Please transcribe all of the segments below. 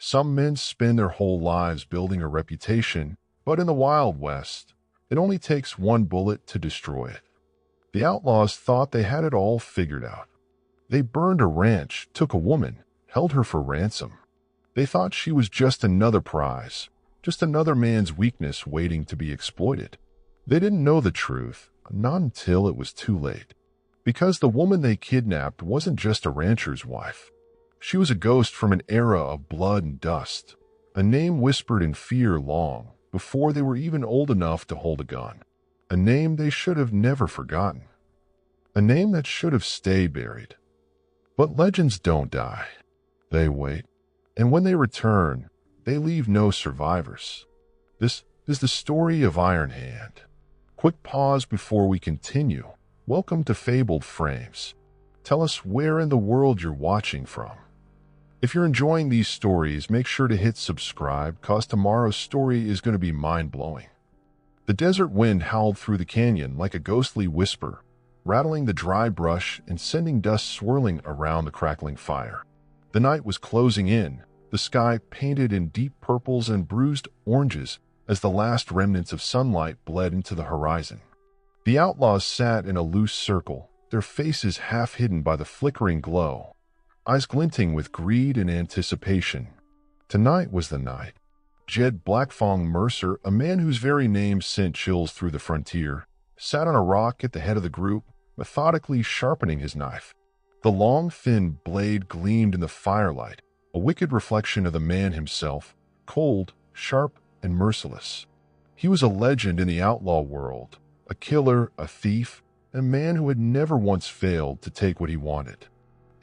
Some men spend their whole lives building a reputation, but in the Wild West, it only takes one bullet to destroy it. The outlaws thought they had it all figured out. They burned a ranch, took a woman, held her for ransom. They thought she was just another prize, just another man's weakness waiting to be exploited. They didn't know the truth, not until it was too late. Because the woman they kidnapped wasn't just a rancher's wife. She was a ghost from an era of blood and dust, a name whispered in fear long before they were even old enough to hold a gun, a name they should have never forgotten, a name that should have stayed buried. But legends don't die. They wait, and when they return, they leave no survivors. This is the story of Iron Hand. Quick pause before we continue. Welcome to Fabled Frames. Tell us where in the world you're watching from. If you're enjoying these stories, make sure to hit subscribe, cause tomorrow's story is going to be mind-blowing. The desert wind howled through the canyon like a ghostly whisper, rattling the dry brush and sending dust swirling around the crackling fire. The night was closing in, the sky painted in deep purples and bruised oranges as the last remnants of sunlight bled into the horizon. The outlaws sat in a loose circle, their faces half hidden by the flickering glow, eyes glinting with greed and anticipation. Tonight was the night. Jed Mercer, a man whose very name sent chills through the frontier, sat on a rock at the head of the group, methodically sharpening his knife. The long, thin blade gleamed in the firelight, a wicked reflection of the man himself, cold, sharp, and merciless. He was a legend in the outlaw world, a killer, a thief, a man who had never once failed to take what he wanted.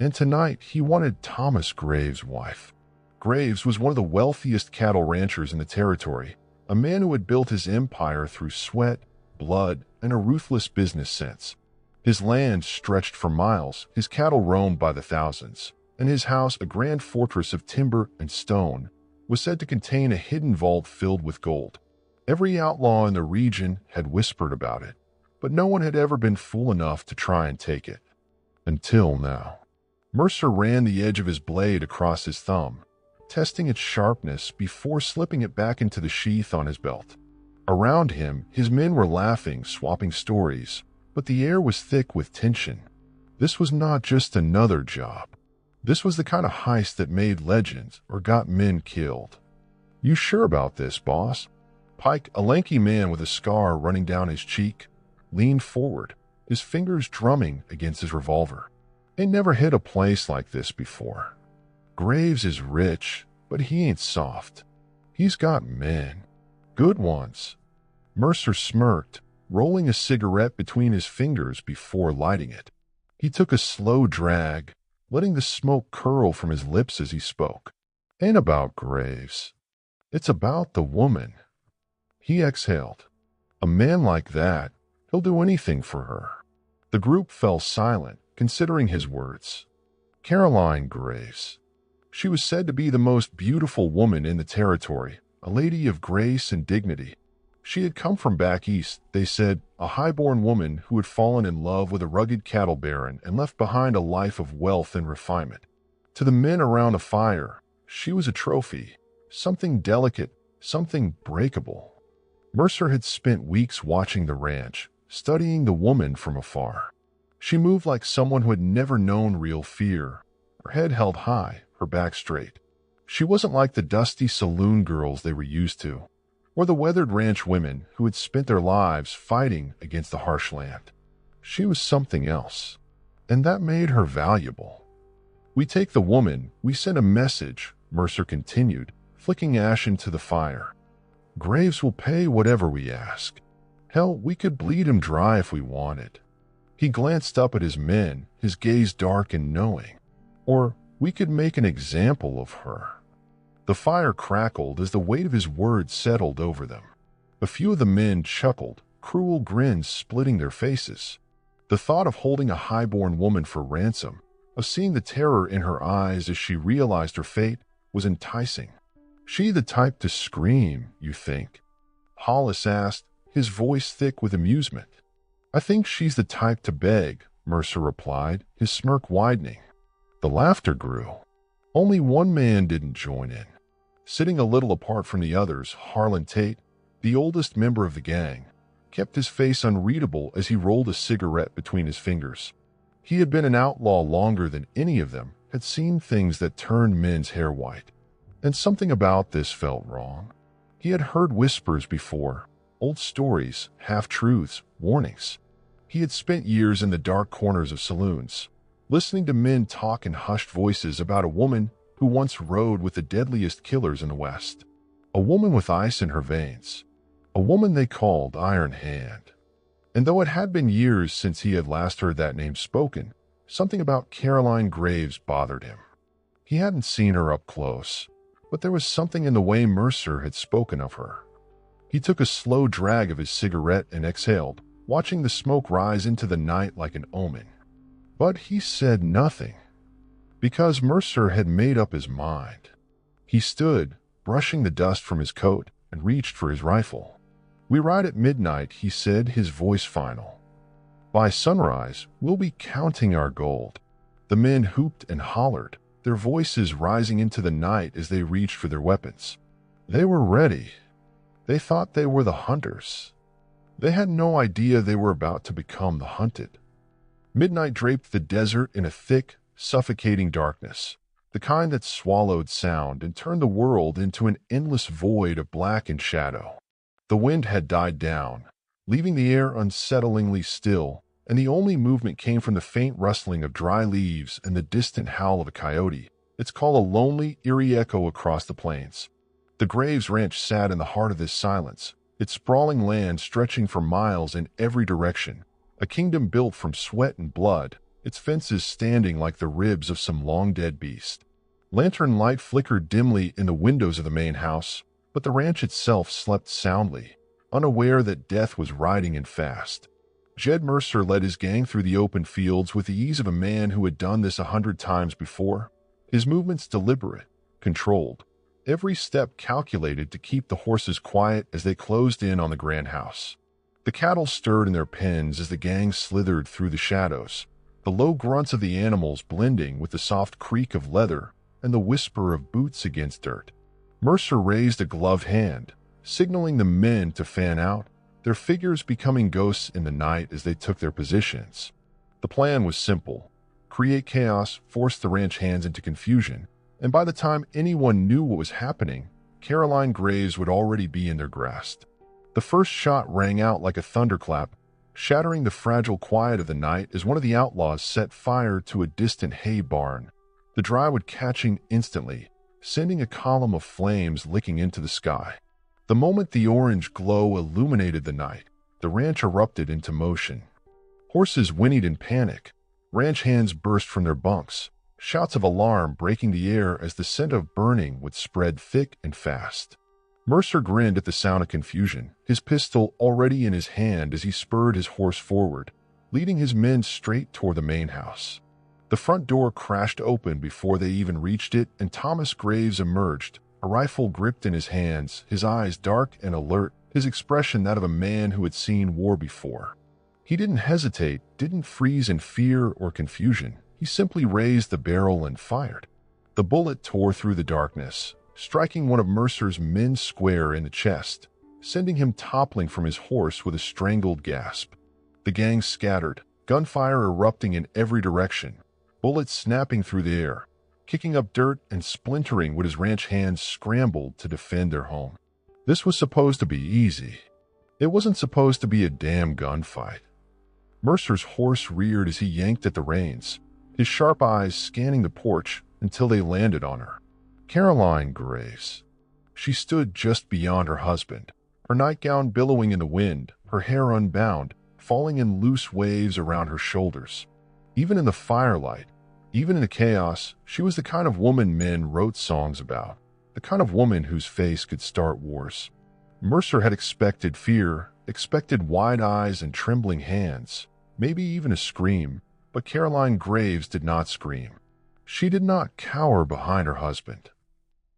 And tonight, he wanted Thomas Graves' wife. Graves was one of the wealthiest cattle ranchers in the territory, a man who had built his empire through sweat, blood, and a ruthless business sense. His land stretched for miles, his cattle roamed by the thousands, and his house, a grand fortress of timber and stone, was said to contain a hidden vault filled with gold. Every outlaw in the region had whispered about it, but no one had ever been fool enough to try and take it. Until now. Mercer ran the edge of his blade across his thumb, testing its sharpness before slipping it back into the sheath on his belt. Around him, his men were laughing, swapping stories, but the air was thick with tension. This was not just another job. This was the kind of heist that made legends or got men killed. "You sure about this, boss?" Pike, a lanky man with a scar running down his cheek, leaned forward, his fingers drumming against his revolver. "Ain't never hit a place like this before. Graves is rich, but he ain't soft. He's got men. Good ones." Mercer smirked, rolling a cigarette between his fingers before lighting it. He took a slow drag, letting the smoke curl from his lips as he spoke. "Ain't about Graves. It's about the woman." He exhaled. "A man like that, he'll do anything for her." The group fell silent, considering his words. Caroline Graves. She was said to be the most beautiful woman in the territory, a lady of grace and dignity. She had come from back east, they said, a high-born woman who had fallen in love with a rugged cattle baron and left behind a life of wealth and refinement. To the men around the fire, she was a trophy, something delicate, something breakable. Mercer had spent weeks watching the ranch, studying the woman from afar. She moved like someone who had never known real fear, her head held high, her back straight. She wasn't like the dusty saloon girls they were used to, or the weathered ranch women who had spent their lives fighting against the harsh land. She was something else, and that made her valuable. "We take the woman, we send a message," Mercer continued, flicking ash into the fire. "Graves will pay whatever we ask. Hell, we could bleed him dry if we wanted." He glanced up at his men, his gaze dark and knowing. "Or we could make an example of her." The fire crackled as the weight of his words settled over them. A few of the men chuckled, cruel grins splitting their faces. The thought of holding a high-born woman for ransom, of seeing the terror in her eyes as she realized her fate, was enticing. "She the type to scream, you think?" Hollis asked, his voice thick with amusement. "I think she's the type to beg," Mercer replied, his smirk widening. The laughter grew. Only one man didn't join in. Sitting a little apart from the others, Harlan Tate, the oldest member of the gang, kept his face unreadable as he rolled a cigarette between his fingers. He had been an outlaw longer than any of them, had seen things that turned men's hair white. And something about this felt wrong. He had heard whispers before, old stories, half-truths, warnings. He had spent years in the dark corners of saloons, listening to men talk in hushed voices about a woman who once rode with the deadliest killers in the West. A woman with ice in her veins. A woman they called Iron Hand. And though it had been years since he had last heard that name spoken, something about Caroline Graves bothered him. He hadn't seen her up close, but there was something in the way Mercer had spoken of her. He took a slow drag of his cigarette and exhaled, watching the smoke rise into the night like an omen. But he said nothing, because Mercer had made up his mind. He stood, brushing the dust from his coat, and reached for his rifle. "We ride at midnight," he said, his voice final. "By sunrise, we'll be counting our gold." The men hooped and hollered, their voices rising into the night as they reached for their weapons. They were ready. They thought they were the hunters. They had no idea they were about to become the hunted. Midnight draped the desert in a thick, suffocating darkness, the kind that swallowed sound and turned the world into an endless void of black and shadow. The wind had died down, leaving the air unsettlingly still, and the only movement came from the faint rustling of dry leaves and the distant howl of a coyote, its call a lonely, eerie echo across the plains. The Graves Ranch sat in the heart of this silence, its sprawling land stretching for miles in every direction, a kingdom built from sweat and blood, its fences standing like the ribs of some long-dead beast. Lantern light flickered dimly in the windows of the main house, but the ranch itself slept soundly, unaware that death was riding in fast. Jed Mercer led his gang through the open fields with the ease of a man who had done this 100 times before, his movements deliberate, controlled, every step calculated to keep the horses quiet as they closed in on the grand house. The cattle stirred in their pens as the gang slithered through the shadows, the low grunts of the animals blending with the soft creak of leather and the whisper of boots against dirt. Mercer raised a gloved hand, signaling the men to fan out, their figures becoming ghosts in the night as they took their positions. The plan was simple: create chaos, force the ranch hands into confusion, and by the time anyone knew what was happening, Caroline Graves would already be in their grasp. The first shot rang out like a thunderclap, shattering the fragile quiet of the night as one of the outlaws set fire to a distant hay barn, the dry wood catching instantly, sending a column of flames licking into the sky. The moment the orange glow illuminated the night, the ranch erupted into motion. Horses whinnied in panic. Ranch hands burst from their bunks, shouts of alarm breaking the air as the scent of burning would spread thick and fast. Mercer grinned at the sound of confusion, his pistol already in his hand as he spurred his horse forward, leading his men straight toward the main house. The front door crashed open before they even reached it, and Thomas Graves emerged, a rifle gripped in his hands, his eyes dark and alert, his expression that of a man who had seen war before. He didn't hesitate, didn't freeze in fear or confusion. He simply raised the barrel and fired. The bullet tore through the darkness, striking one of Mercer's men square in the chest, sending him toppling from his horse with a strangled gasp. The gang scattered, gunfire erupting in every direction, bullets snapping through the air, kicking up dirt and splintering what his ranch hands scrambled to defend their home. This was supposed to be easy. It wasn't supposed to be a damn gunfight. Mercer's horse reared as he yanked at the reins, his sharp eyes scanning the porch until they landed on her. Caroline Graves. She stood just beyond her husband, her nightgown billowing in the wind, her hair unbound, falling in loose waves around her shoulders. Even in the firelight, even in the chaos, she was the kind of woman men wrote songs about, the kind of woman whose face could start wars. Mercer had expected fear, expected wide eyes and trembling hands, maybe even a scream, but Caroline Graves did not scream. She did not cower behind her husband.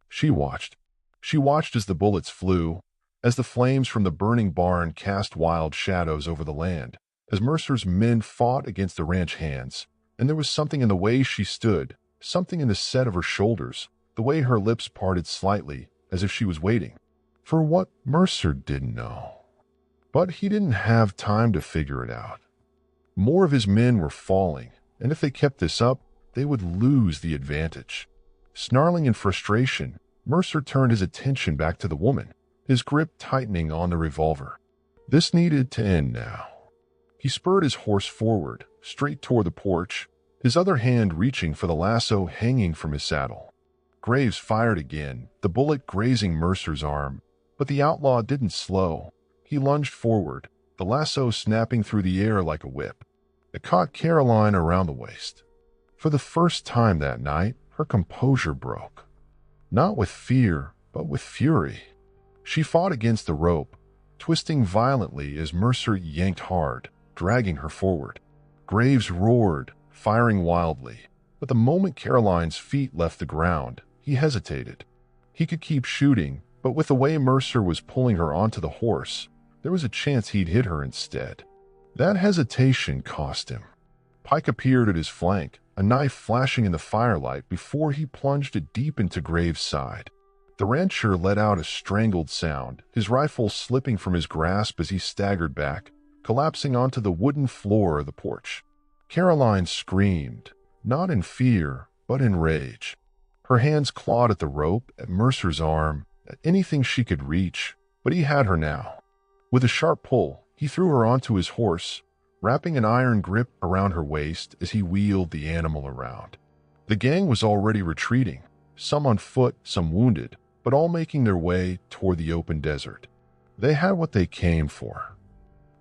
She watched. She watched as the bullets flew, as the flames from the burning barn cast wild shadows over the land, as Mercer's men fought against the ranch hands, and there was something in the way she stood, something in the set of her shoulders, the way her lips parted slightly as if she was waiting for what Mercer didn't know. But he didn't have time to figure it out. More of his men were falling, and if they kept this up, they would lose the advantage. Snarling in frustration, Mercer turned his attention back to the woman, his grip tightening on the revolver. This needed to end now. He spurred his horse forward, straight toward the porch, his other hand reaching for the lasso hanging from his saddle. Graves fired again, the bullet grazing Mercer's arm, but the outlaw didn't slow. He lunged forward, the lasso snapping through the air like a whip. It caught Caroline around the waist. For the first time that night, her composure broke. Not with fear, but with fury. She fought against the rope, twisting violently as Mercer yanked hard, dragging her forward. Graves roared, firing wildly, but the moment Caroline's feet left the ground, he hesitated. He could keep shooting, but with the way Mercer was pulling her onto the horse, there was a chance he'd hit her instead. That hesitation cost him. Pike appeared at his flank, a knife flashing in the firelight before he plunged it deep into Graves' side. The rancher let out a strangled sound, his rifle slipping from his grasp as he staggered back, collapsing onto the wooden floor of the porch. Caroline screamed, not in fear, but in rage. Her hands clawed at the rope, at Mercer's arm, at anything she could reach, but he had her now. With a sharp pull, he threw her onto his horse, wrapping an iron grip around her waist as he wheeled the animal around. The gang was already retreating, some on foot, some wounded, but all making their way toward the open desert. They had what they came for.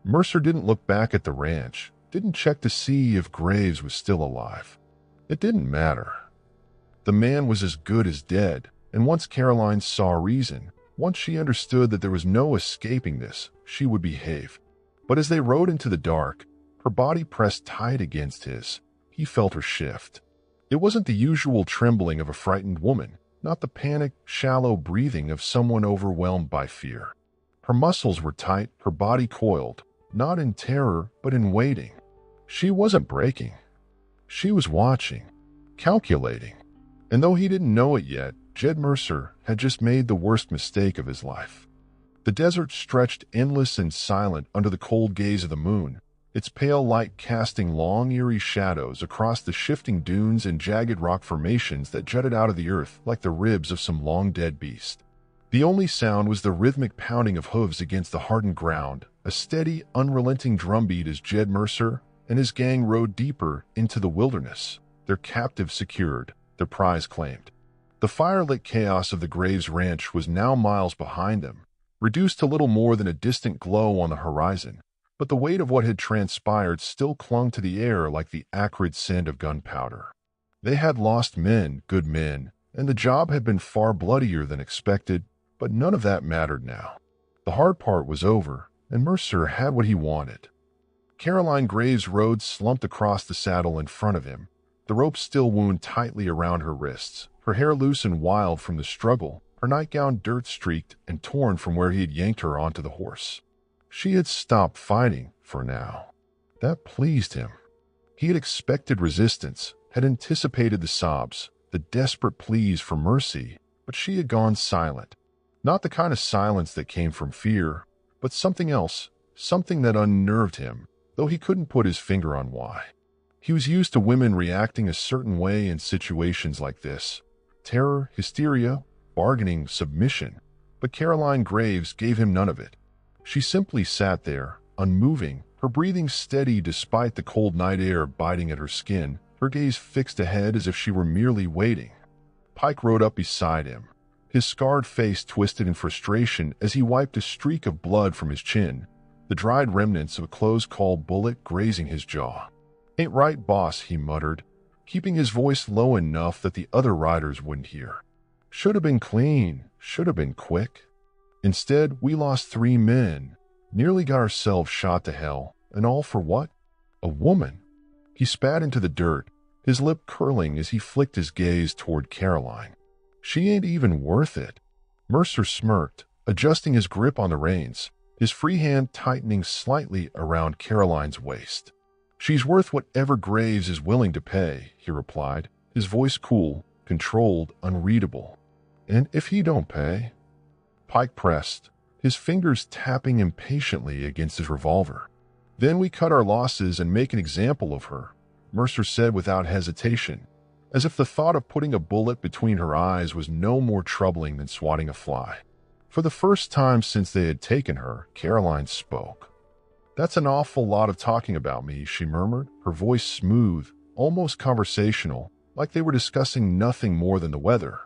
Mercer didn't look back at the ranch, didn't check to see if Graves was still alive. It didn't matter. The man was as good as dead, and once Caroline saw reason, once she understood that there was no escaping this, she would behave. But as they rode into the dark, her body pressed tight against his. He felt her shift. It wasn't the usual trembling of a frightened woman, not the panicked, shallow breathing of someone overwhelmed by fear. Her muscles were tight, her body coiled, not in terror, but in waiting. She wasn't breaking. She was watching, calculating. And though he didn't know it yet, Jed Mercer had just made the worst mistake of his life. The desert stretched endless and silent under the cold gaze of the moon, its pale light casting long, eerie shadows across the shifting dunes and jagged rock formations that jutted out of the earth like the ribs of some long-dead beast. The only sound was the rhythmic pounding of hooves against the hardened ground, a steady, unrelenting drumbeat as Jed Mercer and his gang rode deeper into the wilderness, their captive secured, their prize claimed. The firelit chaos of the Graves Ranch was now miles behind them, reduced to little more than a distant glow on the horizon, but the weight of what had transpired still clung to the air like the acrid scent of gunpowder. They had lost men, good men, and the job had been far bloodier than expected, but none of that mattered now. The hard part was over, and Mercer had what he wanted. Caroline Graves' rode slumped across the saddle in front of him, the rope still wound tightly around her wrists, her hair loose and wild from the struggle, her nightgown dirt-streaked and torn from where he had yanked her onto the horse. She had stopped fighting, for now. That pleased him. He had expected resistance, had anticipated the sobs, the desperate pleas for mercy, but she had gone silent. Not the kind of silence that came from fear, but something else, something that unnerved him, though he couldn't put his finger on why. He was used to women reacting a certain way in situations like this. Terror, hysteria, bargaining, submission. But Caroline Graves gave him none of it. She simply sat there, unmoving, her breathing steady despite the cold night air biting at her skin, her gaze fixed ahead as if she were merely waiting. Pike rode up beside him, his scarred face twisted in frustration as he wiped a streak of blood from his chin, the dried remnants of a close-call bullet grazing his jaw. "Ain't right, boss," he muttered, keeping his voice low enough that the other riders wouldn't hear. "Should have been clean, should have been quick. Instead, we lost 3 men, nearly got ourselves shot to hell, and all for what? A woman." He spat into the dirt, his lip curling as he flicked his gaze toward Caroline. "She ain't even worth it." Mercer smirked, adjusting his grip on the reins, his free hand tightening slightly around Caroline's waist. "She's worth whatever Graves is willing to pay," he replied, his voice cool, controlled, unreadable. And if he don't pay? Pike pressed, his fingers tapping impatiently against his revolver. Then we cut our losses and make an example of her, Mercer said without hesitation, as if the thought of putting a bullet between her eyes was no more troubling than swatting a fly. For the first time since they had taken her, Caroline spoke. "That's an awful lot of talking about me," she murmured, her voice smooth, almost conversational, like they were discussing nothing more than the weather.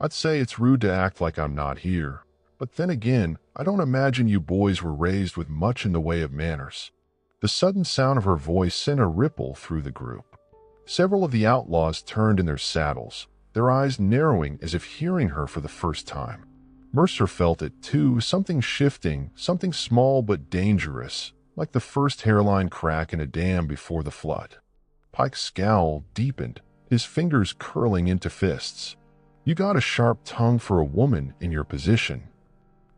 "I'd say it's rude to act like I'm not here, but then again, I don't imagine you boys were raised with much in the way of manners." The sudden sound of her voice sent a ripple through the group. Several of the outlaws turned in their saddles, their eyes narrowing as if hearing her for the first time. Mercer felt it too, something shifting, something small but dangerous, like the first hairline crack in a dam before the flood. Pike's scowl deepened, his fingers curling into fists. "You got a sharp tongue for a woman in your position."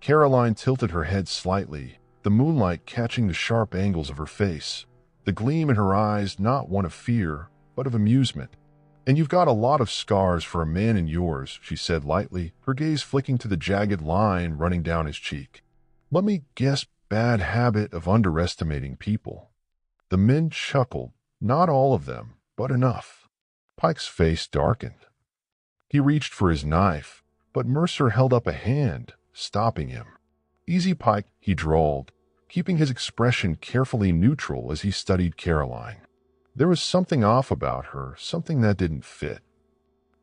Caroline tilted her head slightly, the moonlight catching the sharp angles of her face, the gleam in her eyes not one of fear, but of amusement. "And you've got a lot of scars for a man in yours," she said lightly, her gaze flicking to the jagged line running down his cheek. "Let me guess, bad habit of underestimating people." The men chuckled, not all of them, but enough. Pike's face darkened. He reached for his knife, but Mercer held up a hand, stopping him. "Easy, Pike," he drawled, keeping his expression carefully neutral as he studied Caroline. There was something off about her, something that didn't fit.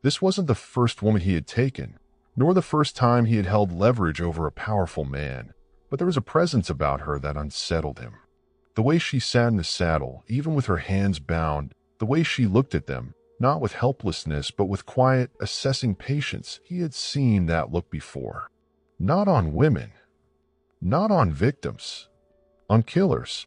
This wasn't the first woman he had taken, nor the first time he had held leverage over a powerful man, but there was a presence about her that unsettled him. The way she sat in the saddle, even with her hands bound, the way she looked at them, not with helplessness but with quiet, assessing patience, he had seen that look before. Not on women. Not on victims. On killers.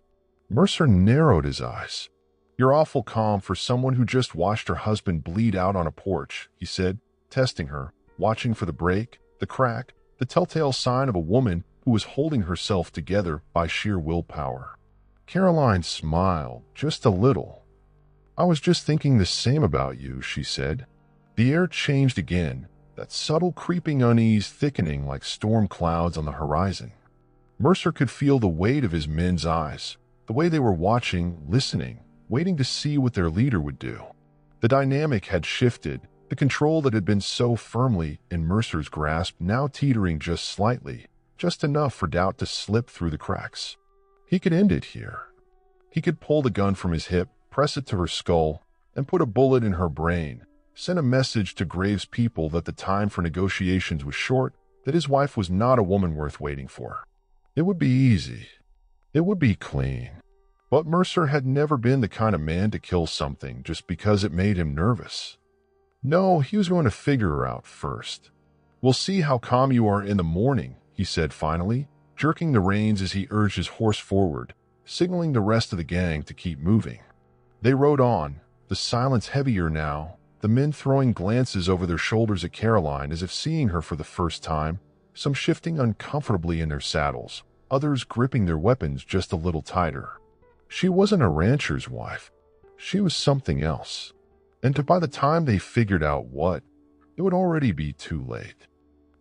Mercer narrowed his eyes. "You're awful calm for someone who just watched her husband bleed out on a porch," he said, testing her, watching for the break, the crack, the telltale sign of a woman who was holding herself together by sheer willpower. Caroline smiled, just a little. "I was just thinking the same about you," she said. The air changed again, that subtle creeping unease thickening like storm clouds on the horizon. Mercer could feel the weight of his men's eyes, the way they were watching, listening, waiting to see what their leader would do. The dynamic had shifted, the control that had been so firmly in Mercer's grasp now teetering just slightly, just enough for doubt to slip through the cracks. He could end it here. He could pull the gun from his hip, press it to her skull, and put a bullet in her brain, send a message to Graves' people that the time for negotiations was short, that his wife was not a woman worth waiting for. It would be easy. It would be clean. But Mercer had never been the kind of man to kill something just because it made him nervous. No, he was going to figure her out first. "We'll see how calm you are in the morning," he said finally, jerking the reins as he urged his horse forward, signaling the rest of the gang to keep moving. They rode on, the silence heavier now, the men throwing glances over their shoulders at Caroline as if seeing her for the first time, some shifting uncomfortably in their saddles, others gripping their weapons just a little tighter. She wasn't a rancher's wife. She was something else. And by the time they figured out what, it would already be too late.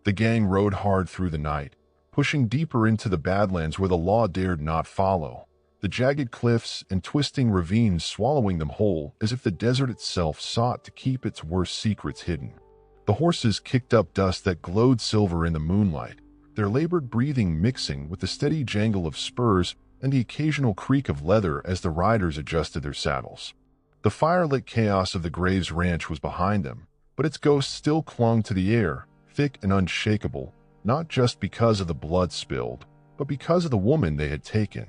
The gang rode hard through the night, pushing deeper into the Badlands where the law dared not follow, the jagged cliffs and twisting ravines swallowing them whole as if the desert itself sought to keep its worst secrets hidden. The horses kicked up dust that glowed silver in the moonlight, their labored breathing mixing with the steady jangle of spurs and the occasional creak of leather as the riders adjusted their saddles. The firelit chaos of the Graves Ranch was behind them, but its ghost still clung to the air, thick and unshakable, not just because of the blood spilled, but because of the woman they had taken.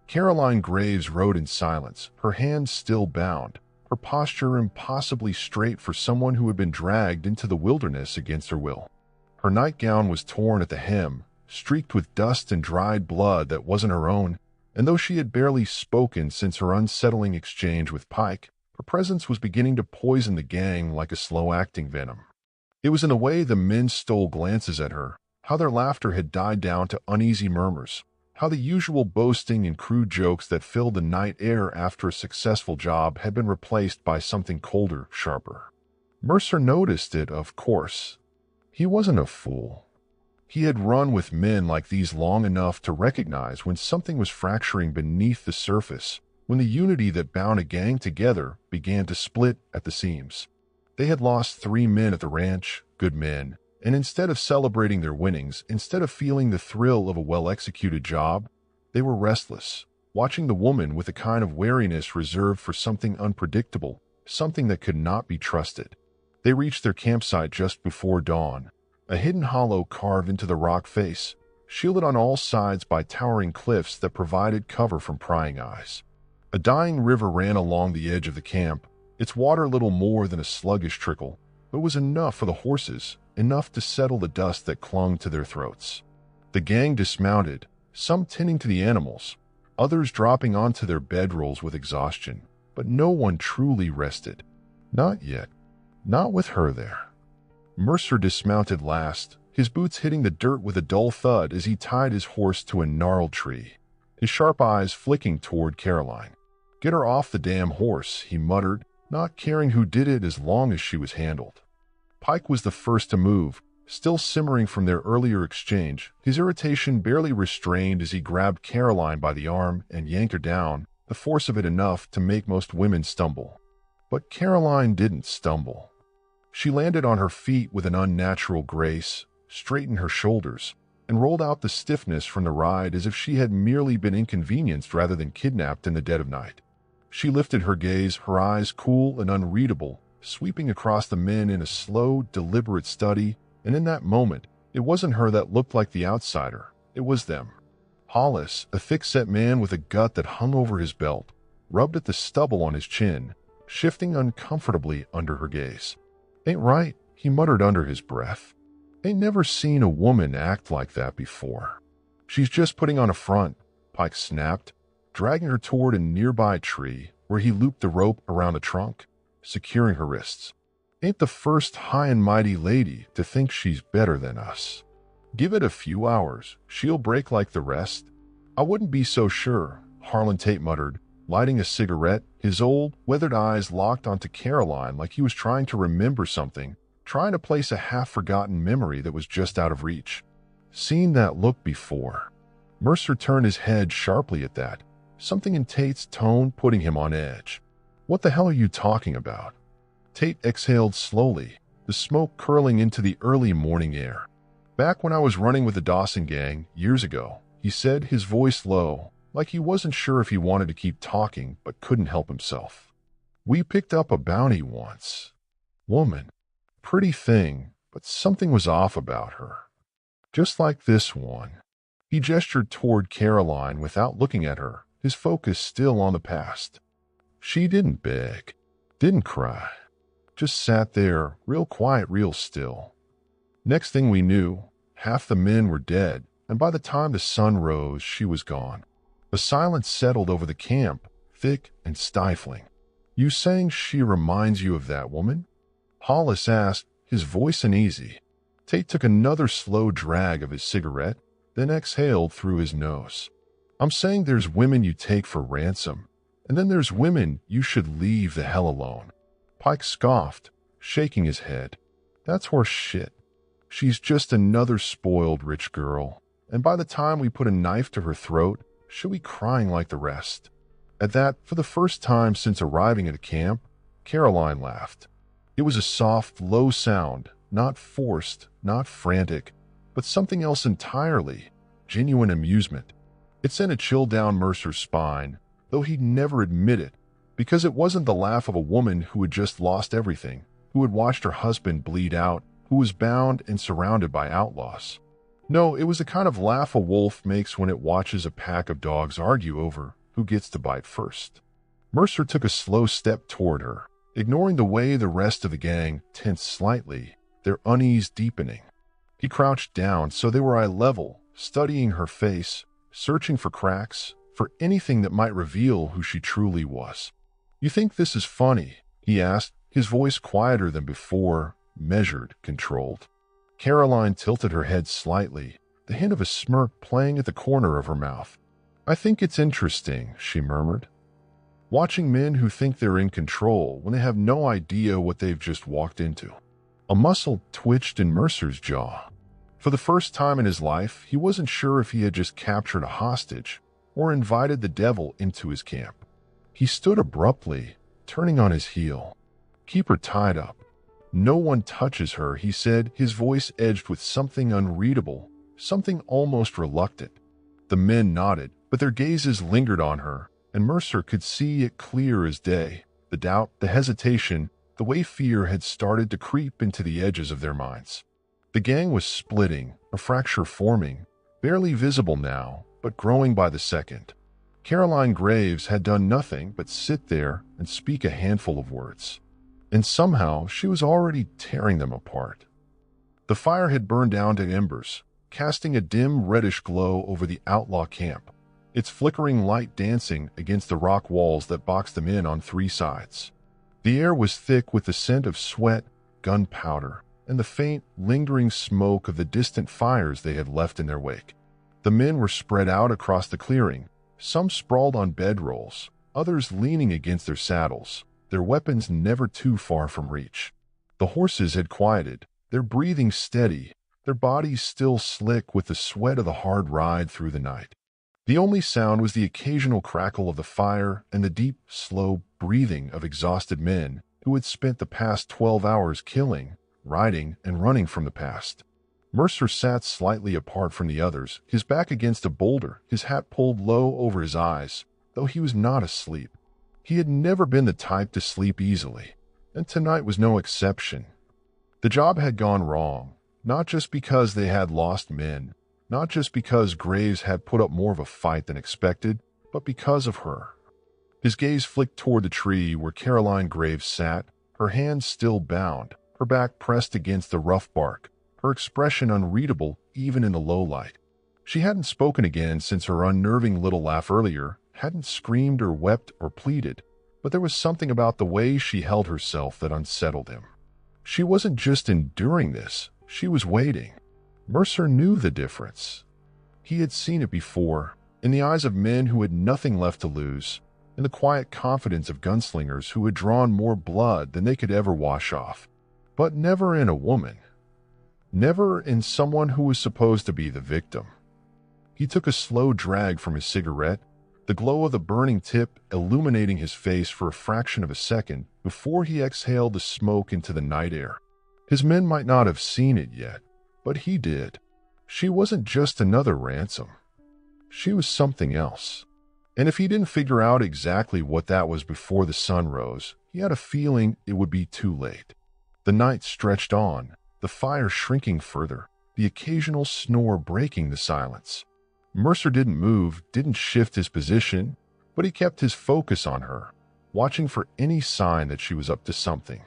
Caroline Graves rode in silence, her hands still bound, her posture impossibly straight for someone who had been dragged into the wilderness against her will. Her nightgown was torn at the hem, streaked with dust and dried blood that wasn't her own, and though she had barely spoken since her unsettling exchange with Pike, her presence was beginning to poison the gang like a slow-acting venom. It was in the way the men stole glances at her, how their laughter had died down to uneasy murmurs, how the usual boasting and crude jokes that filled the night air after a successful job had been replaced by something colder, sharper. Mercer noticed it, of course. He wasn't a fool. He had run with men like these long enough to recognize when something was fracturing beneath the surface, when the unity that bound a gang together began to split at the seams. They had lost 3 men at the ranch, good men, and instead of celebrating their winnings, instead of feeling the thrill of a well-executed job, they were restless, watching the woman with a kind of wariness reserved for something unpredictable, something that could not be trusted. They reached their campsite just before dawn, a hidden hollow carved into the rock face, shielded on all sides by towering cliffs that provided cover from prying eyes. A dying river ran along the edge of the camp, its water little more than a sluggish trickle, but was enough for the horses, enough to settle the dust that clung to their throats. The gang dismounted, some tending to the animals, others dropping onto their bedrolls with exhaustion, but no one truly rested. Not yet. Not with her there. Mercer dismounted last, his boots hitting the dirt with a dull thud as he tied his horse to a gnarled tree, his sharp eyes flicking toward Caroline. "Get her off the damn horse," he muttered, not caring who did it as long as she was handled. Pike was the first to move, still simmering from their earlier exchange, his irritation barely restrained as he grabbed Caroline by the arm and yanked her down, the force of it enough to make most women stumble. But Caroline didn't stumble. She landed on her feet with an unnatural grace, straightened her shoulders, and rolled out the stiffness from the ride as if she had merely been inconvenienced rather than kidnapped in the dead of night. She lifted her gaze, her eyes cool and unreadable, sweeping across the men in a slow, deliberate study, and in that moment, it wasn't her that looked like the outsider, it was them. Hollis, a thick-set man with a gut that hung over his belt, rubbed at the stubble on his chin, shifting uncomfortably under her gaze. "Ain't right," he muttered under his breath. "Ain't never seen a woman act like that before." "She's just putting on a front," Pike snapped, dragging her toward a nearby tree where he looped the rope around the trunk, securing her wrists. "Ain't the first high and mighty lady to think she's better than us. Give it a few hours, she'll break like the rest." "I wouldn't be so sure," Harlan Tate muttered, lighting a cigarette, his old, weathered eyes locked onto Caroline like he was trying to remember something, trying to place a half-forgotten memory that was just out of reach. Seen that look before. Mercer turned his head sharply at that, something in Tate's tone putting him on edge. "What the hell are you talking about?" Tate exhaled slowly, the smoke curling into the early morning air. "Back when I was running with the Dawson gang, years ago," he said, his voice low, like he wasn't sure if he wanted to keep talking but couldn't help himself. "We picked up a bounty once. Woman. Pretty thing, but something was off about her. Just like this one." He gestured toward Caroline without looking at her, his focus still on the past. "She didn't beg, didn't cry. Just sat there, real quiet, real still. Next thing we knew, half the men were dead, and by the time the sun rose, she was gone." A silence settled over the camp, thick and stifling. "You saying she reminds you of that woman?" Hollis asked, his voice uneasy. Tate took another slow drag of his cigarette, then exhaled through his nose. "I'm saying there's women you take for ransom, and then there's women you should leave the hell alone." Pike scoffed, shaking his head. "That's horse shit. She's just another spoiled rich girl, and by the time we put a knife to her throat, she'll be crying like the rest." At that, for the first time since arriving at the camp, Caroline laughed. It was a soft, low sound, not forced, not frantic, but something else entirely, genuine amusement. It sent a chill down Mercer's spine, though he'd never admit it, because it wasn't the laugh of a woman who had just lost everything, who had watched her husband bleed out, who was bound and surrounded by outlaws. No, it was the kind of laugh a wolf makes when it watches a pack of dogs argue over who gets to bite first. Mercer took a slow step toward her, ignoring the way the rest of the gang tensed slightly, their unease deepening. He crouched down so they were eye level, studying her face, searching for cracks, for anything that might reveal who she truly was. "You think this is funny?" he asked, his voice quieter than before, measured, controlled. Caroline tilted her head slightly, the hint of a smirk playing at the corner of her mouth. "I think it's interesting," she murmured. watching men who think they're in control when they have no idea what they've just walked into. A muscle twitched in Mercer's jaw. For the first time in his life, he wasn't sure if he had just captured a hostage or invited the devil into his camp. He stood abruptly, turning on his heel. "Keep her tied up. No one touches her," he said, his voice edged with something unreadable, something almost reluctant. The men nodded, but their gazes lingered on her, and Mercer could see it clear as day. The doubt, the hesitation, the way fear had started to creep into the edges of their minds. The gang was splitting, a fracture forming, barely visible now, but growing by the second. Caroline Graves had done nothing but sit there and speak a handful of words. And somehow she was already tearing them apart. The fire had burned down to embers, casting a dim reddish glow over the outlaw camp, its flickering light dancing against the rock walls that boxed them in on three sides. The air was thick with the scent of sweat, gunpowder, and the faint, lingering smoke of the distant fires they had left in their wake. The men were spread out across the clearing, some sprawled on bedrolls, others leaning against their saddles, their weapons never too far from reach. The horses had quieted, their breathing steady, their bodies still slick with the sweat of the hard ride through the night. The only sound was the occasional crackle of the fire and the deep, slow breathing of exhausted men who had spent the past 12 hours killing, riding, and running from the past. Mercer sat slightly apart from the others, his back against a boulder, his hat pulled low over his eyes, though he was not asleep. He had never been the type to sleep easily, and tonight was no exception. The job had gone wrong, not just because they had lost men, not just because Graves had put up more of a fight than expected, but because of her. His gaze flicked toward the tree where Caroline Graves sat, her hands still bound, her back pressed against the rough bark, her expression unreadable even in the low light. She hadn't spoken again since her unnerving little laugh earlier, hadn't screamed or wept or pleaded, but there was something about the way she held herself that unsettled him. She wasn't just enduring this, she was waiting. Mercer knew the difference. He had seen it before, in the eyes of men who had nothing left to lose, in the quiet confidence of gunslingers who had drawn more blood than they could ever wash off. But never in a woman. Never in someone who was supposed to be the victim. He took a slow drag from his cigarette, the glow of the burning tip illuminating his face for a fraction of a second before he exhaled the smoke into the night air. His men might not have seen it yet, but he did. She wasn't just another ransom. She was something else. And if he didn't figure out exactly what that was before the sun rose, he had a feeling it would be too late. The night stretched on, the fire shrinking further, the occasional snore breaking the silence. Mercer didn't move, didn't shift his position, but he kept his focus on her, watching for any sign that she was up to something.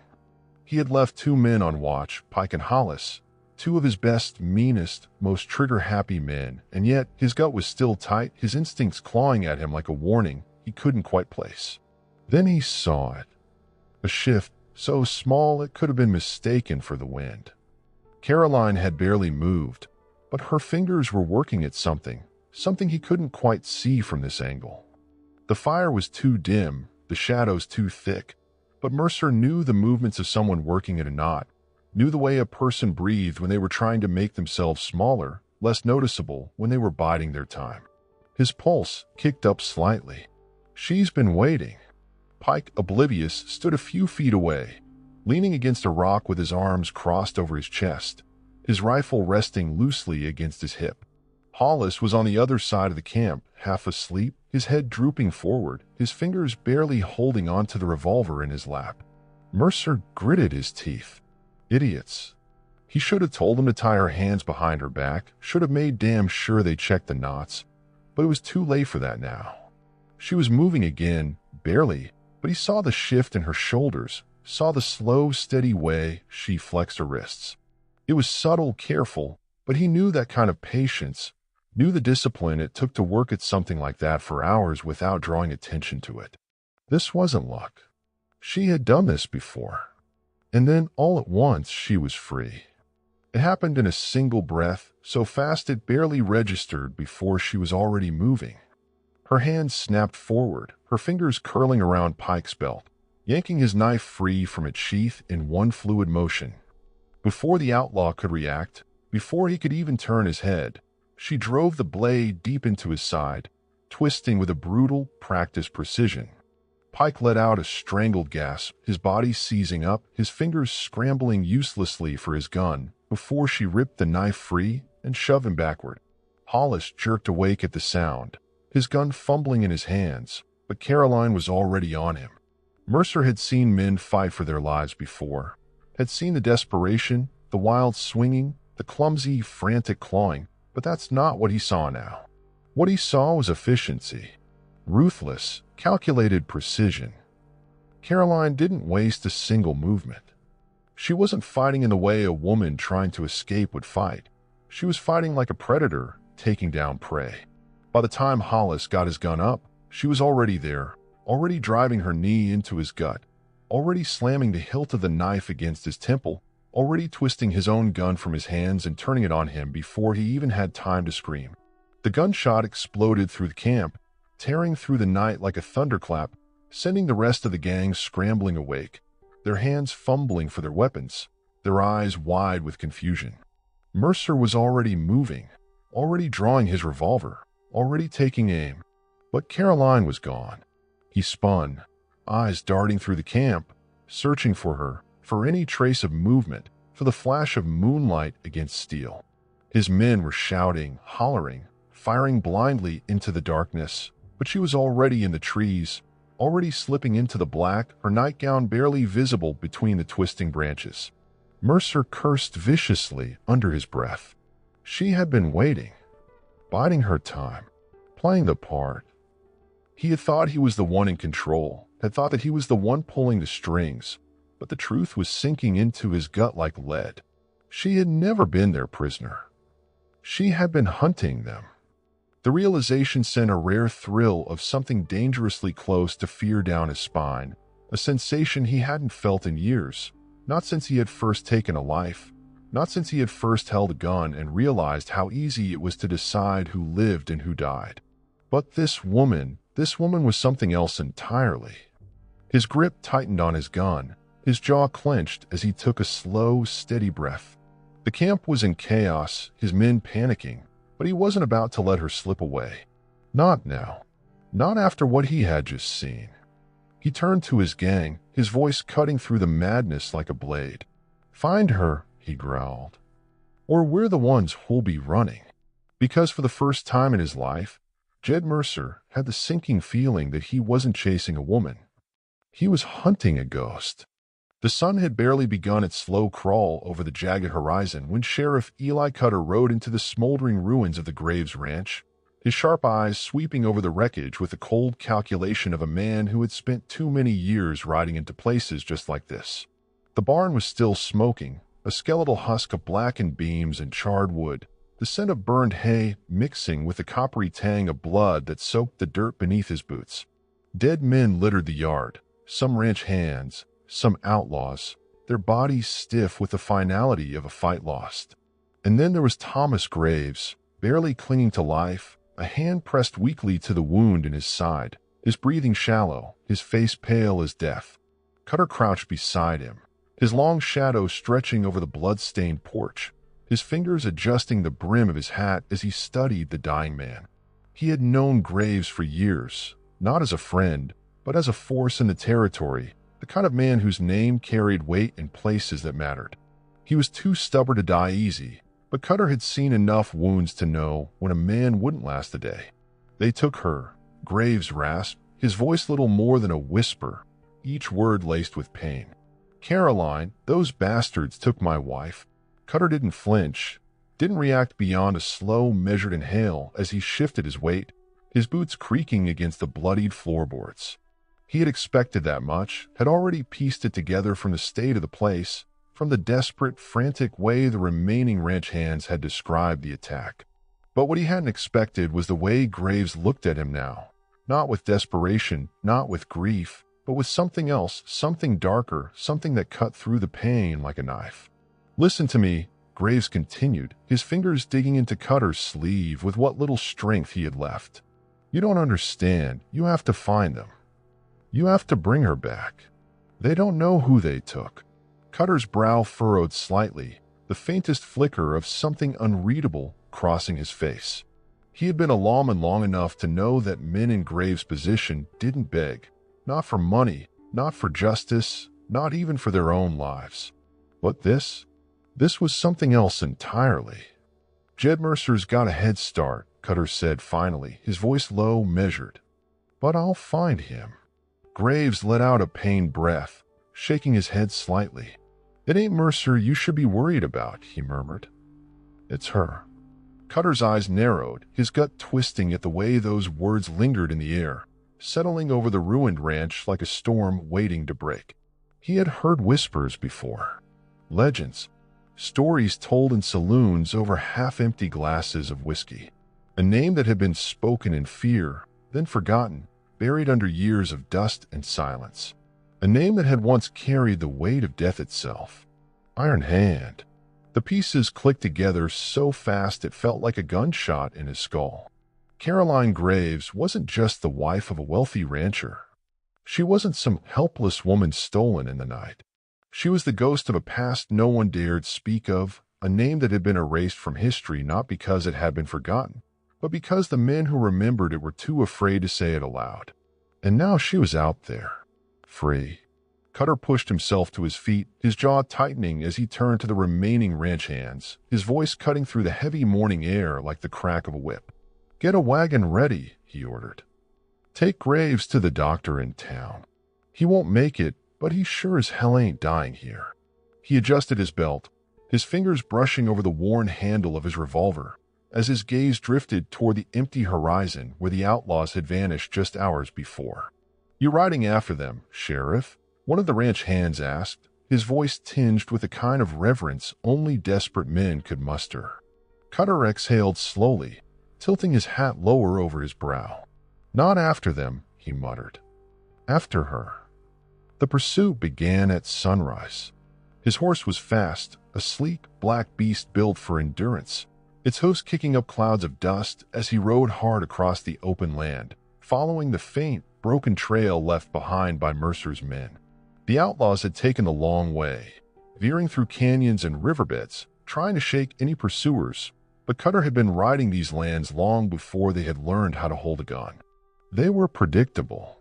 He had left two men on watch, Pike and Hollis, two of his best, meanest, most trigger-happy men, and yet his gut was still tight, his instincts clawing at him like a warning he couldn't quite place. Then he saw it. A shift so small it could have been mistaken for the wind. Caroline had barely moved, but her fingers were working at something he couldn't quite see from this angle. The fire was too dim, the shadows too thick, but Mercer knew the movements of someone working at a knot, knew the way a person breathed when they were trying to make themselves smaller, less noticeable when they were biding their time. His pulse kicked up slightly. She's been waiting. Pike, oblivious, stood a few feet away, leaning against a rock with his arms crossed over his chest, his rifle resting loosely against his hip. Hollis was on the other side of the camp, half asleep, his head drooping forward, his fingers barely holding onto the revolver in his lap. Mercer gritted his teeth. Idiots. He should have told them to tie her hands behind her back, should have made damn sure they checked the knots, but it was too late for that now. She was moving again, barely, but he saw the shift in her shoulders, saw the slow, steady way she flexed her wrists. It was subtle, careful, but he knew that kind of patience, knew the discipline it took to work at something like that for hours without drawing attention to it. This wasn't luck. She had done this before. And then, all at once, she was free. It happened in a single breath, so fast it barely registered before she was already moving. Her hand snapped forward, her fingers curling around Pike's belt, yanking his knife free from its sheath in one fluid motion. Before the outlaw could react, before he could even turn his head, she drove the blade deep into his side, twisting with a brutal, practiced precision. Pike let out a strangled gasp, his body seizing up, his fingers scrambling uselessly for his gun, before she ripped the knife free and shoved him backward. Hollis jerked awake at the sound, his gun fumbling in his hands, but Caroline was already on him. Mercer had seen men fight for their lives before, had seen the desperation, the wild swinging, the clumsy, frantic clawing, but that's not what he saw now. What he saw was efficiency, ruthless, calculated precision. Caroline didn't waste a single movement. She wasn't fighting in the way a woman trying to escape would fight. She was fighting like a predator, taking down prey. By the time Hollis got his gun up, she was already there, already driving her knee into his gut, already slamming the hilt of the knife against his temple, already twisting his own gun from his hands and turning it on him before he even had time to scream. The gunshot exploded through the camp, tearing through the night like a thunderclap, sending the rest of the gang scrambling awake, their hands fumbling for their weapons, their eyes wide with confusion. Mercer was already moving, already drawing his revolver, already taking aim, but Caroline was gone. He spun, eyes darting through the camp, searching for her, for any trace of movement, for the flash of moonlight against steel. His men were shouting, hollering, firing blindly into the darkness, but she was already in the trees, already slipping into the black, her nightgown barely visible between the twisting branches. Mercer cursed viciously under his breath. She had been waiting, biding her time, playing the part. He had thought he was the one in control, had thought that he was the one pulling the strings, but the truth was sinking into his gut like lead. She had never been their prisoner. She had been hunting them. The realization sent a rare thrill of something dangerously close to fear down his spine, a sensation he hadn't felt in years, not since he had first taken a life, not since he had first held a gun and realized how easy it was to decide who lived and who died. But this woman was something else entirely. His grip tightened on his gun, his jaw clenched as he took a slow, steady breath. The camp was in chaos, his men panicking, but he wasn't about to let her slip away. Not now. Not after what he had just seen. He turned to his gang, his voice cutting through the madness like a blade. "Find her," he growled. "Or we're the ones who'll be running." Because for the first time in his life, Jed Mercer had the sinking feeling that he wasn't chasing a woman. He was hunting a ghost. The sun had barely begun its slow crawl over the jagged horizon when Sheriff Eli Cutter rode into the smoldering ruins of the Graves Ranch, his sharp eyes sweeping over the wreckage with the cold calculation of a man who had spent too many years riding into places just like this. The barn was still smoking, a skeletal husk of blackened beams and charred wood, the scent of burned hay mixing with the coppery tang of blood that soaked the dirt beneath his boots. Dead men littered the yard, some ranch hands, some outlaws, their bodies stiff with the finality of a fight lost. And then there was Thomas Graves, barely clinging to life, a hand pressed weakly to the wound in his side, his breathing shallow, his face pale as death. Cutter crouched beside him, his long shadow stretching over the blood-stained porch, his fingers adjusting the brim of his hat as he studied the dying man. He had known Graves for years, not as a friend, but as a force in the territory, the kind of man whose name carried weight in places that mattered. He was too stubborn to die easy, but Cutter had seen enough wounds to know when a man wouldn't last a day. "They took her," Graves rasped, his voice little more than a whisper, each word laced with pain. "Caroline, those bastards took my wife." Cutter didn't flinch, didn't react beyond a slow, measured inhale as he shifted his weight, his boots creaking against the bloodied floorboards. He had expected that much, had already pieced it together from the state of the place, from the desperate, frantic way the remaining ranch hands had described the attack. But what he hadn't expected was the way Graves looked at him now, not with desperation, not with grief, but with something else, something darker, something that cut through the pain like a knife. "Listen to me," Graves continued, his fingers digging into Cutter's sleeve with what little strength he had left. You don't understand. You have to find them. You have to bring her back. They don't know who they took." Cutter's brow furrowed slightly, the faintest flicker of something unreadable crossing his face. He had been a lawman long enough to know that men in Graves' position didn't beg, not for money, not for justice, not even for their own lives. But this was something else entirely. "Jed Mercer's got a head start," Cutter said finally, his voice low, measured. "But I'll find him." Graves let out a pained breath, shaking his head slightly. "It ain't Mercer you should be worried about," he murmured. "It's her." Cutter's eyes narrowed, his gut twisting at the way those words lingered in the air, settling over the ruined ranch like a storm waiting to break. He had heard whispers before. Legends. Stories told in saloons over half-empty glasses of whiskey. A name that had been spoken in fear, then forgotten, buried under years of dust and silence. A name that had once carried the weight of death itself. Iron Hand. The pieces clicked together so fast it felt like a gunshot in his skull. Caroline Graves wasn't just the wife of a wealthy rancher. She wasn't some helpless woman stolen in the night. She was the ghost of a past no one dared speak of, a name that had been erased from history not because it had been forgotten, but because the men who remembered it were too afraid to say it aloud. And now she was out there, free. Cutter pushed himself to his feet, his jaw tightening as he turned to the remaining ranch hands, his voice cutting through the heavy morning air like the crack of a whip. "Get a wagon ready," he ordered. "Take Graves to the doctor in town. He won't make it, but he sure as hell ain't dying here." He adjusted his belt, his fingers brushing over the worn handle of his revolver, as his gaze drifted toward the empty horizon where the outlaws had vanished just hours before. "You riding after them, Sheriff?" one of the ranch hands asked, his voice tinged with a kind of reverence only desperate men could muster. Cutter exhaled slowly, tilting his hat lower over his brow. "Not after them," he muttered. "After her." The pursuit began at sunrise. His horse was fast, a sleek, black beast built for endurance, its hoofs kicking up clouds of dust as he rode hard across the open land, following the faint, broken trail left behind by Mercer's men. The outlaws had taken the long way, veering through canyons and riverbeds, trying to shake any pursuers, but Cutter had been riding these lands long before they had learned how to hold a gun. They were predictable.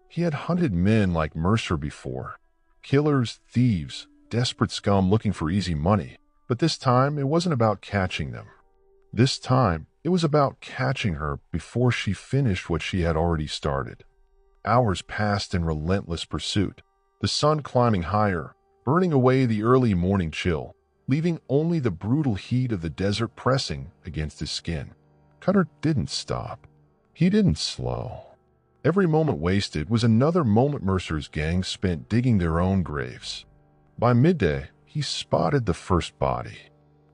He had hunted men like Mercer before, killers, thieves, desperate scum looking for easy money, but this time it wasn't about catching them. This time it was about catching her before she finished what she had already started. Hours passed in relentless pursuit, the sun climbing higher, burning away the early morning chill, leaving only the brutal heat of the desert pressing against his skin. Cutter didn't stop. He didn't slow. Every moment wasted was another moment Mercer's gang spent digging their own graves. By midday, he spotted the first body.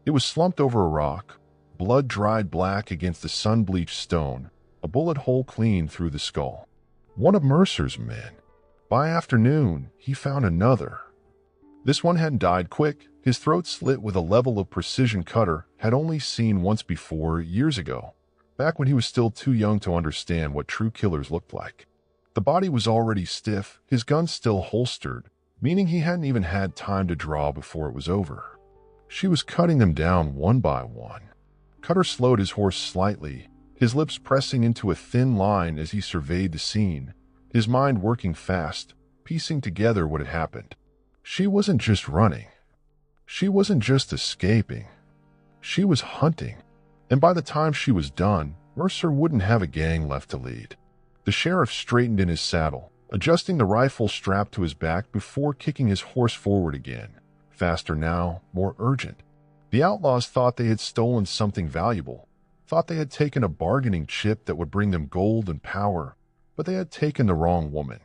It was slumped over a rock, blood dried black against the sun-bleached stone, a bullet hole clean through the skull. One of Mercer's men. By afternoon, he found another. This one hadn't died quick, his throat slit with a level of precision Cutter had only seen once before years ago, back when he was still too young to understand what true killers looked like. The body was already stiff, his gun still holstered, meaning he hadn't even had time to draw before it was over. She was cutting them down one by one. Cutter slowed his horse slightly, his lips pressing into a thin line as he surveyed the scene, his mind working fast, piecing together what had happened. She wasn't just running. She wasn't just escaping. She was hunting. And by the time she was done, Mercer wouldn't have a gang left to lead. The sheriff straightened in his saddle, adjusting the rifle strap to his back before kicking his horse forward again. Faster now, more urgent. The outlaws thought they had stolen something valuable, thought they had taken a bargaining chip that would bring them gold and power, but they had taken the wrong woman.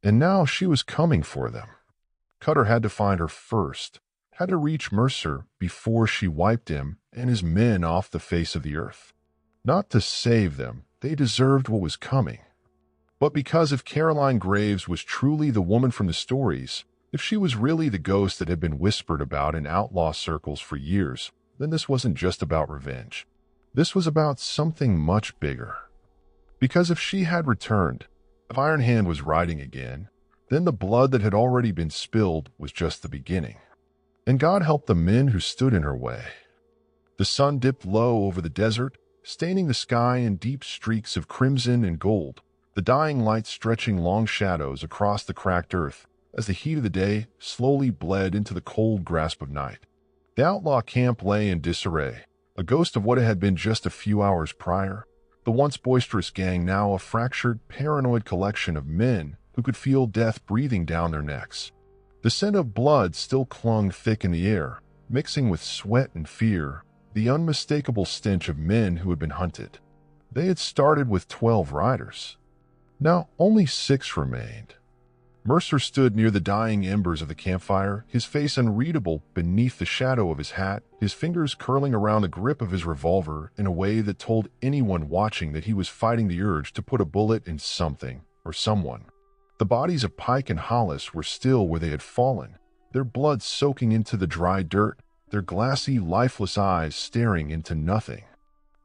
And now she was coming for them. Cutter had to find her first, had to reach Mercer before she wiped him and his men off the face of the earth. Not to save them, they deserved what was coming. But because if Caroline Graves was truly the woman from the stories, if she was really the ghost that had been whispered about in outlaw circles for years, then this wasn't just about revenge. This was about something much bigger. Because if she had returned, if Iron Hand was riding again, then the blood that had already been spilled was just the beginning. And God help the men who stood in her way. The sun dipped low over the desert, staining the sky in deep streaks of crimson and gold, the dying light stretching long shadows across the cracked earth as the heat of the day slowly bled into the cold grasp of night. The outlaw camp lay in disarray, a ghost of what it had been just a few hours prior. The once boisterous gang now a fractured, paranoid collection of men who could feel death breathing down their necks. The scent of blood still clung thick in the air, mixing with sweat and fear, the unmistakable stench of men who had been hunted. They had started with 12 riders. Now only 6 remained. Mercer stood near the dying embers of the campfire, his face unreadable beneath the shadow of his hat, his fingers curling around the grip of his revolver in a way that told anyone watching that he was fighting the urge to put a bullet in something or someone. The bodies of Pike and Hollis were still where they had fallen, their blood soaking into the dry dirt, their glassy, lifeless eyes staring into nothing.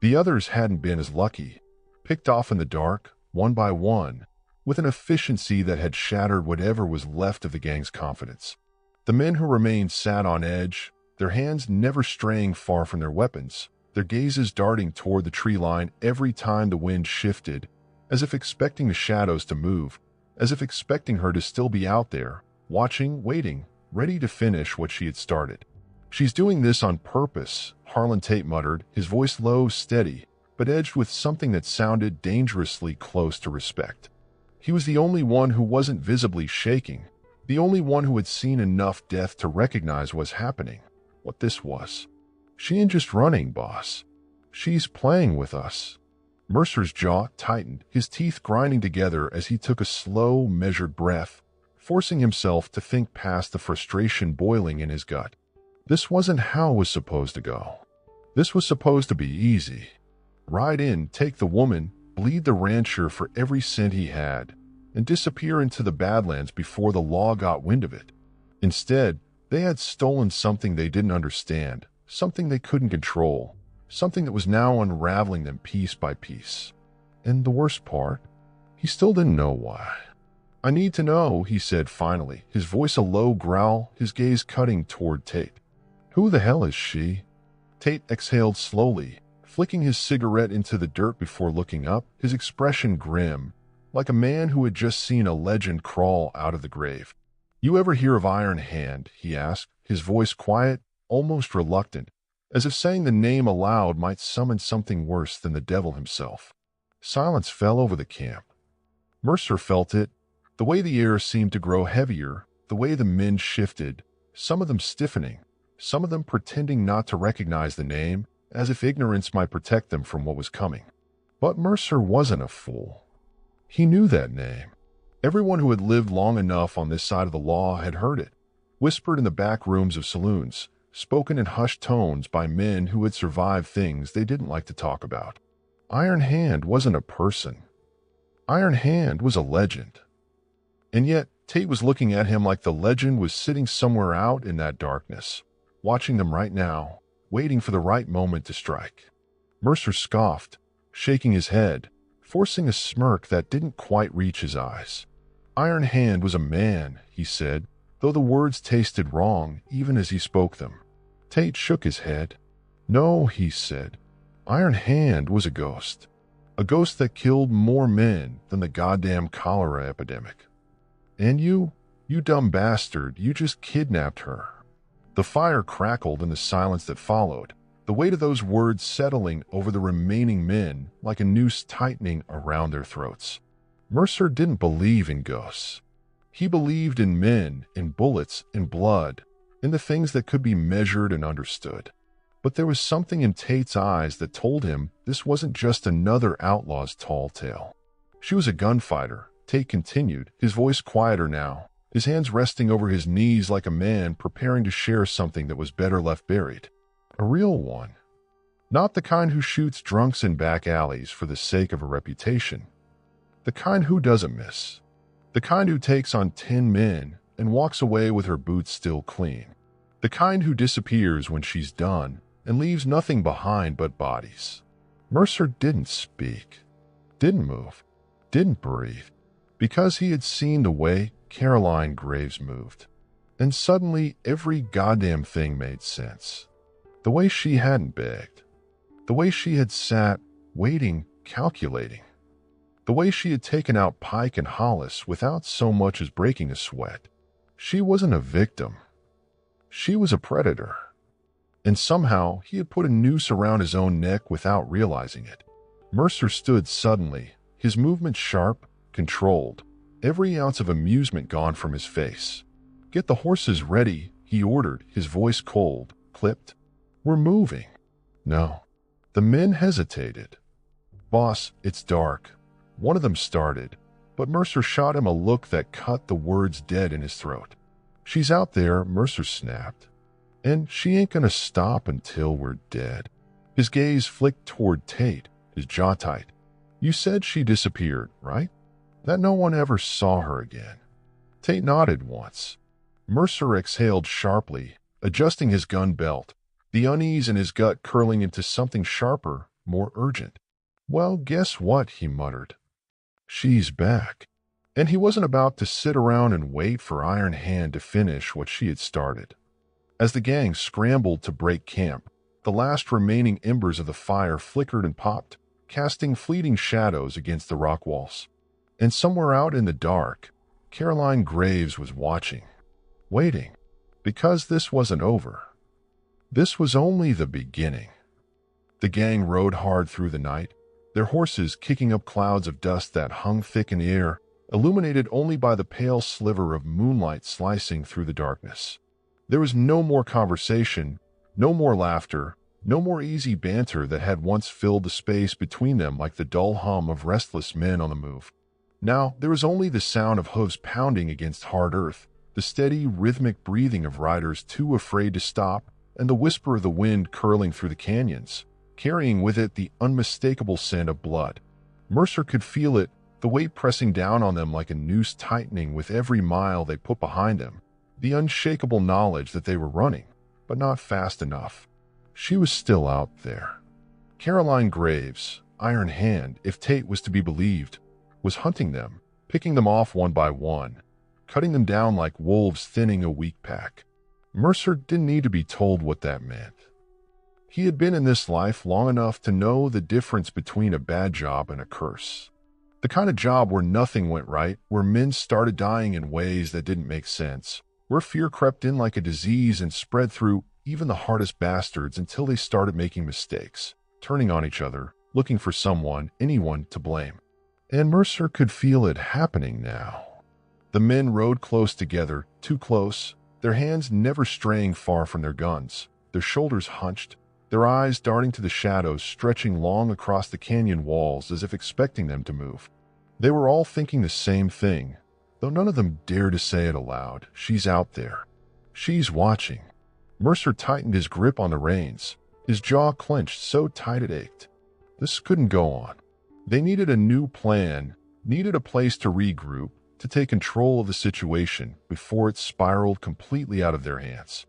The others hadn't been as lucky, picked off in the dark, one by one, with an efficiency that had shattered whatever was left of the gang's confidence. The men who remained sat on edge, their hands never straying far from their weapons, their gazes darting toward the tree line every time the wind shifted, as if expecting the shadows to move, as if expecting her to still be out there, watching, waiting, ready to finish what she had started. "She's doing this on purpose," Harlan Tate muttered, his voice low, steady, but edged with something that sounded dangerously close to respect. He was the only one who wasn't visibly shaking, the only one who had seen enough death to recognize what's happening, what this was. "She ain't just running, boss. She's playing with us." Mercer's jaw tightened, his teeth grinding together as he took a slow, measured breath, forcing himself to think past the frustration boiling in his gut. This wasn't how it was supposed to go. This was supposed to be easy. Ride in, take the woman, bleed the rancher for every cent he had, and disappear into the Badlands before the law got wind of it. Instead, they had stolen something they didn't understand, something they couldn't control, something that was now unraveling them piece by piece. And the worst part, he still didn't know why. "I need to know," he said finally, his voice a low growl, his gaze cutting toward Tate. "Who the hell is she?" Tate exhaled slowly, flicking his cigarette into the dirt before looking up, his expression grim, like a man who had just seen a legend crawl out of the grave. "You ever hear of Iron Hand?" he asked, his voice quiet, almost reluctant, as if saying the name aloud might summon something worse than the devil himself. Silence fell over the camp. Mercer felt it, the way the air seemed to grow heavier, the way the men shifted, some of them stiffening, some of them pretending not to recognize the name, as if ignorance might protect them from what was coming. But Mercer wasn't a fool. He knew that name. Everyone who had lived long enough on this side of the law had heard it, whispered in the back rooms of saloons, spoken in hushed tones by men who had survived things they didn't like to talk about. Iron Hand wasn't a person. Iron Hand was a legend. And yet, Tate was looking at him like the legend was sitting somewhere out in that darkness, watching them right now, waiting for the right moment to strike. Mercer scoffed, shaking his head, forcing a smirk that didn't quite reach his eyes. "Iron Hand was a man," he said, though the words tasted wrong even as he spoke them. Tate shook his head. "No," he said. "Iron Hand was a ghost that killed more men than the goddamn cholera epidemic. And you dumb bastard, you just kidnapped her." The fire crackled in the silence that followed, the weight of those words settling over the remaining men like a noose tightening around their throats. Mercer didn't believe in ghosts. He believed in men, in bullets, in blood, in the things that could be measured and understood. But there was something in Tate's eyes that told him this wasn't just another outlaw's tall tale. "She was a gunfighter," Tate continued, his voice quieter now, his hands resting over his knees like a man preparing to share something that was better left buried. "A real one. Not the kind who shoots drunks in back alleys for the sake of a reputation. The kind who doesn't miss. The kind who takes on 10 men and walks away with her boots still clean. The kind who disappears when she's done and leaves nothing behind but bodies." Mercer didn't speak. didn't move, didn't breathe, because he had seen the way Caroline Graves moved. And suddenly every goddamn thing made sense. The way she hadn't begged. The way she had sat, waiting, calculating. The way she had taken out Pike and Hollis without so much as breaking a sweat. She wasn't a victim. She was a predator. And somehow he had put a noose around his own neck without realizing it. Mercer stood suddenly, his movements sharp, controlled, every ounce of amusement gone from his face. "Get the horses ready," he ordered, his voice cold, clipped. "We're moving." No. The men hesitated. "Boss, it's dark," one of them started, but Mercer shot him a look that cut the words dead in his throat. "She's out there," Mercer snapped. "And she ain't gonna stop until we're dead." His gaze flicked toward Tate, his jaw tight. "You said she disappeared, right? That no one ever saw her again?" Tate nodded once. Mercer exhaled sharply, adjusting his gun belt, the unease in his gut curling into something sharper, more urgent. "Well, guess what?" he muttered. "She's back." And he wasn't about to sit around and wait for Iron Hand to finish what she had started. As the gang scrambled to break camp, the last remaining embers of the fire flickered and popped, casting fleeting shadows against the rock walls. And somewhere out in the dark, Caroline Graves was watching, waiting, because this wasn't over. This was only the beginning. The gang rode hard through the night, their horses kicking up clouds of dust that hung thick in the air, illuminated only by the pale sliver of moonlight slicing through the darkness. There was no more conversation, no more laughter, no more easy banter that had once filled the space between them like the dull hum of restless men on the move. Now there was only the sound of hooves pounding against hard earth, the steady, rhythmic breathing of riders too afraid to stop, and the whisper of the wind curling through the canyons, carrying with it the unmistakable scent of blood. Mercer could feel it, the weight pressing down on them like a noose tightening with every mile they put behind them, the unshakable knowledge that they were running, but not fast enough. She was still out there. Caroline Graves, Iron Hand, if Tate was to be believed, was hunting them, picking them off one by one, cutting them down like wolves thinning a weak pack. Mercer didn't need to be told what that meant. He had been in this life long enough to know the difference between a bad job and a curse. The kind of job where nothing went right, where men started dying in ways that didn't make sense, where fear crept in like a disease and spread through even the hardest bastards until they started making mistakes, turning on each other, looking for someone, anyone to blame. And Mercer could feel it happening now. The men rode close together, too close, their hands never straying far from their guns, their shoulders hunched, their eyes darting to the shadows stretching long across the canyon walls as if expecting them to move. They were all thinking the same thing, though none of them dared to say it aloud. She's out there. She's watching. Mercer tightened his grip on the reins, his jaw clenched so tight it ached. This couldn't go on. They needed a new plan, needed a place to regroup, to take control of the situation before it spiraled completely out of their hands.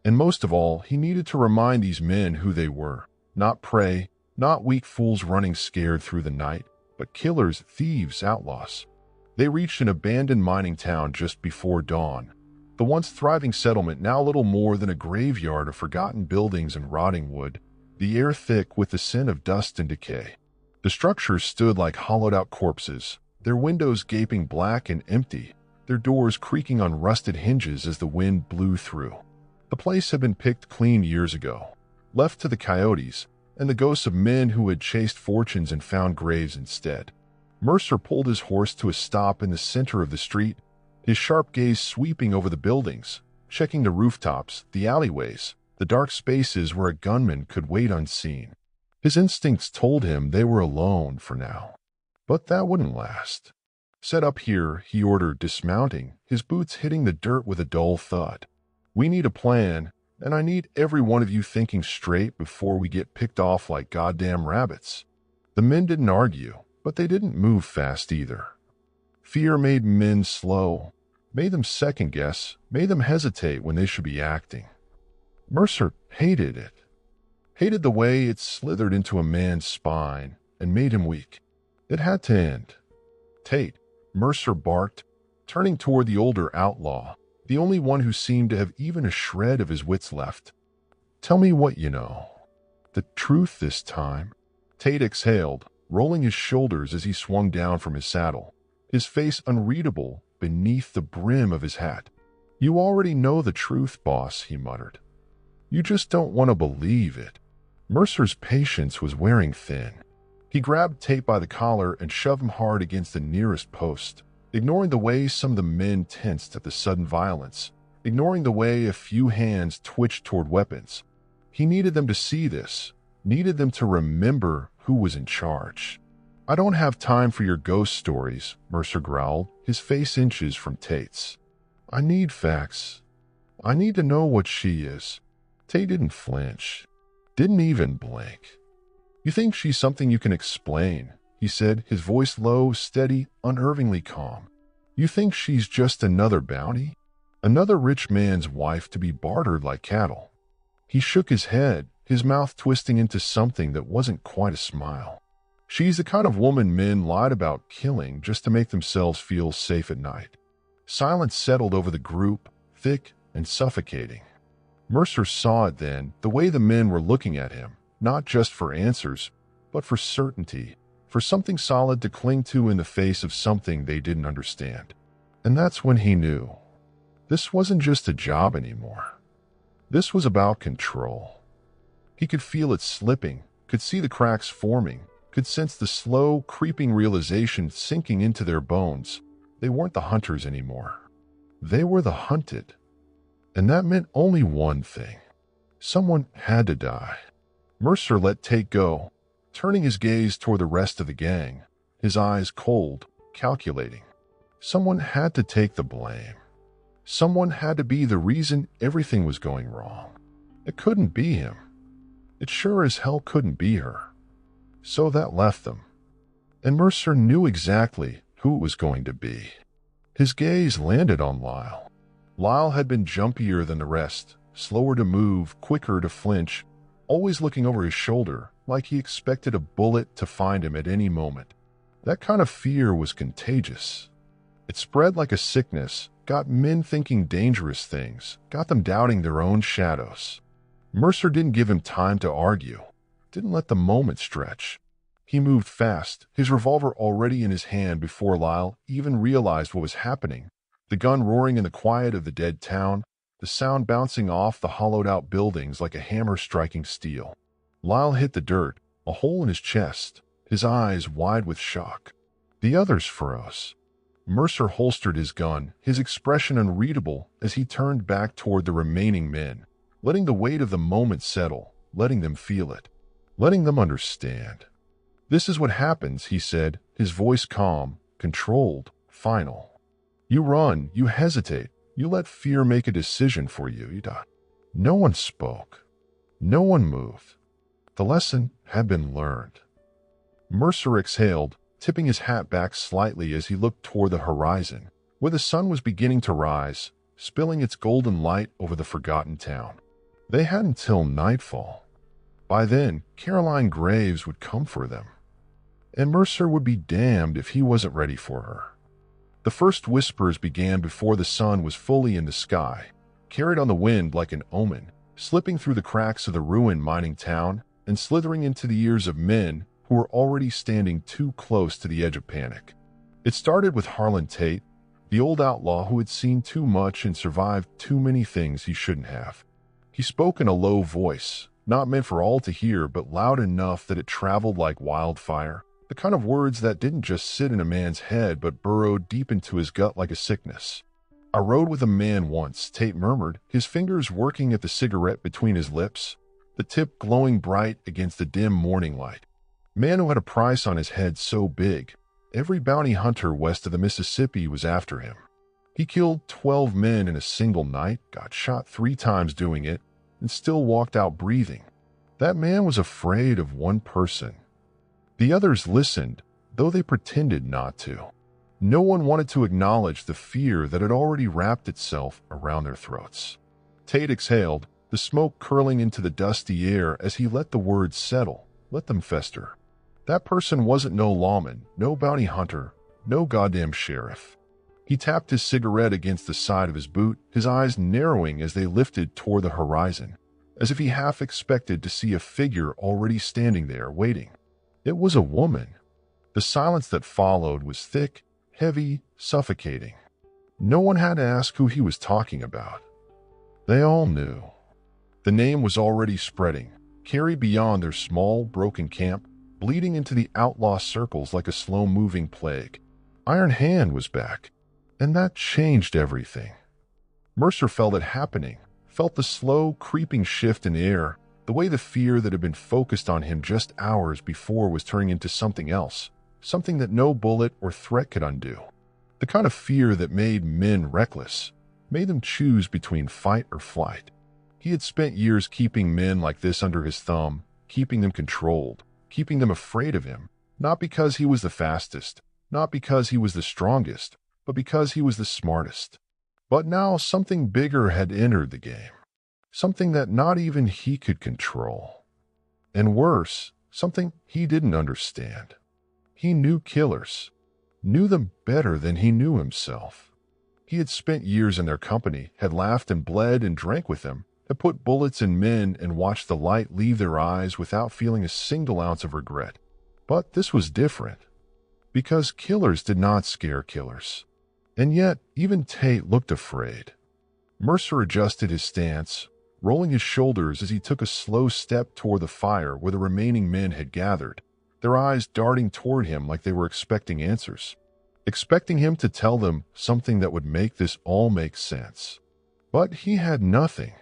And most of all, he needed to remind these men who they were. Not prey, not weak fools running scared through the night, but killers, thieves, outlaws. They reached an abandoned mining town just before dawn. The once thriving settlement now little more than a graveyard of forgotten buildings and rotting wood, the air thick with the scent of dust and decay. The structures stood like hollowed-out corpses, their windows gaping black and empty, their doors creaking on rusted hinges as the wind blew through. The place had been picked clean years ago, left to the coyotes and the ghosts of men who had chased fortunes and found graves instead. Mercer pulled his horse to a stop in the center of the street, his sharp gaze sweeping over the buildings, checking the rooftops, the alleyways, the dark spaces where a gunman could wait unseen. His instincts told him they were alone for now. But that wouldn't last. "Set up here," he ordered, dismounting, his boots hitting the dirt with a dull thud. "We need a plan, and I need every one of you thinking straight before we get picked off like goddamn rabbits." The men didn't argue, but they didn't move fast either. Fear made men slow, made them second-guess, made them hesitate when they should be acting. Mercer hated it. Hated the way it slithered into a man's spine and made him weak. It had to end. Tate, Mercer barked, turning toward the older outlaw, the only one who seemed to have even a shred of his wits left. Tell me what you know. The truth this time. Tate exhaled, rolling his shoulders as he swung down from his saddle, his face unreadable beneath the brim of his hat. You already know the truth, boss, he muttered. You just don't want to believe it. Mercer's patience was wearing thin. He grabbed Tate by the collar and shoved him hard against the nearest post, ignoring the way some of the men tensed at the sudden violence, ignoring the way a few hands twitched toward weapons. He needed them to see this, needed them to remember who was in charge. I don't have time for your ghost stories, Mercer growled, his face inches from Tate's. I need facts. I need to know what she is. Tate didn't flinch, didn't even blink. You think she's something you can explain, he said, his voice low, steady, unnervingly calm. You think she's just another bounty? Another rich man's wife to be bartered like cattle? He shook his head, his mouth twisting into something that wasn't quite a smile. She's the kind of woman men lied about killing just to make themselves feel safe at night. Silence settled over the group, thick and suffocating. Mercer saw it then, the way the men were looking at him, not just for answers, but for certainty, for something solid to cling to in the face of something they didn't understand. And that's when he knew. This wasn't just a job anymore. This was about control. He could feel it slipping, could see the cracks forming, could sense the slow, creeping realization sinking into their bones. They weren't the hunters anymore. They were the hunted. And that meant only one thing. Someone had to die. Mercer let Tate go, turning his gaze toward the rest of the gang, his eyes cold, calculating. Someone had to take the blame. Someone had to be the reason everything was going wrong. It couldn't be him. It sure as hell couldn't be her. So that left them. And Mercer knew exactly who it was going to be. His gaze landed on Lyle. Lyle had been jumpier than the rest, slower to move, quicker to flinch, always looking over his shoulder like he expected a bullet to find him at any moment. That kind of fear was contagious. It spread like a sickness, got men thinking dangerous things, got them doubting their own shadows. Mercer didn't give him time to argue, didn't let the moment stretch. He moved fast, his revolver already in his hand before Lyle even realized what was happening. The gun roaring in the quiet of the dead town, the sound bouncing off the hollowed-out buildings like a hammer striking steel. Lyle hit the dirt, a hole in his chest, his eyes wide with shock. The others froze. Mercer holstered his gun, his expression unreadable as he turned back toward the remaining men, letting the weight of the moment settle, letting them feel it, letting them understand. This is what happens, he said, his voice calm, controlled, final. You run, you hesitate, you let fear make a decision for you. No one spoke. No one moved. The lesson had been learned. Mercer exhaled, tipping his hat back slightly as he looked toward the horizon, where the sun was beginning to rise, spilling its golden light over the forgotten town. They had until nightfall. By then, Caroline Graves would come for them. And Mercer would be damned if he wasn't ready for her. The first whispers began before the sun was fully in the sky, carried on the wind like an omen, slipping through the cracks of the ruined mining town and slithering into the ears of men who were already standing too close to the edge of panic. It started with Harlan Tate, the old outlaw who had seen too much and survived too many things he shouldn't have. He spoke in a low voice, not meant for all to hear, but loud enough that it traveled like wildfire. The kind of words that didn't just sit in a man's head but burrowed deep into his gut like a sickness. I rode with a man once, Tate murmured, his fingers working at the cigarette between his lips, the tip glowing bright against the dim morning light. Man who had a price on his head so big, every bounty hunter west of the Mississippi was after him. He killed 12 men in a single night, got shot 3 times doing it, and still walked out breathing. That man was afraid of one person. The others listened, though they pretended not to. No one wanted to acknowledge the fear that had already wrapped itself around their throats. Tate exhaled, the smoke curling into the dusty air as he let the words settle, let them fester. That person wasn't no lawman, no bounty hunter, no goddamn sheriff. He tapped his cigarette against the side of his boot, his eyes narrowing as they lifted toward the horizon, as if he half expected to see a figure already standing there waiting. It was a woman. The silence that followed was thick, heavy, suffocating. No one had to ask who he was talking about. They all knew. The name was already spreading, carried beyond their small, broken camp, bleeding into the outlaw circles like a slow-moving plague. Iron Hand was back, and that changed everything. Mercer felt it happening, felt the slow, creeping shift in the air, the way the fear that had been focused on him just hours before was turning into something else, something that no bullet or threat could undo. The kind of fear that made men reckless, made them choose between fight or flight. He had spent years keeping men like this under his thumb, keeping them controlled, keeping them afraid of him, not because he was the fastest, not because he was the strongest, but because he was the smartest. But now something bigger had entered the game, something that not even he could control. And worse, something he didn't understand. He knew killers, knew them better than he knew himself. He had spent years in their company, had laughed and bled and drank with them, had put bullets in men and watched the light leave their eyes without feeling a single ounce of regret. But this was different, because killers did not scare killers. And yet, even Tate looked afraid. Mercer adjusted his stance, rolling his shoulders as he took a slow step toward the fire where the remaining men had gathered, their eyes darting toward him like they were expecting answers, expecting him to tell them something that would make this all make sense. But he had nothing.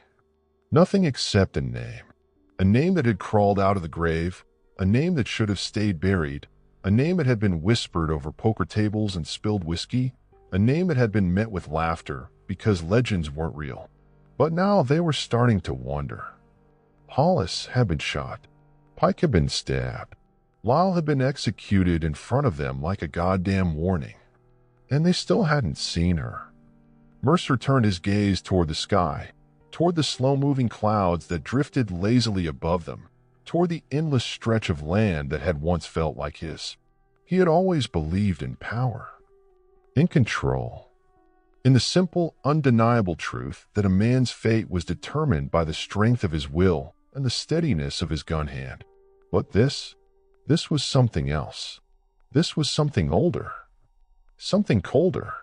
Nothing except a name that had crawled out of the grave, a name that should have stayed buried, a name that had been whispered over poker tables and spilled whiskey, a name that had been met with laughter because legends weren't real. But now they were starting to wonder. Hollis had been shot. Pike had been stabbed. Lyle had been executed in front of them like a goddamn warning. And they still hadn't seen her. Mercer turned his gaze toward the sky, toward the slow-moving clouds that drifted lazily above them, toward the endless stretch of land that had once felt like his. He had always believed in power, in control, in the simple, undeniable truth that a man's fate was determined by the strength of his will and the steadiness of his gun hand. But this was something else. This was something older, something colder.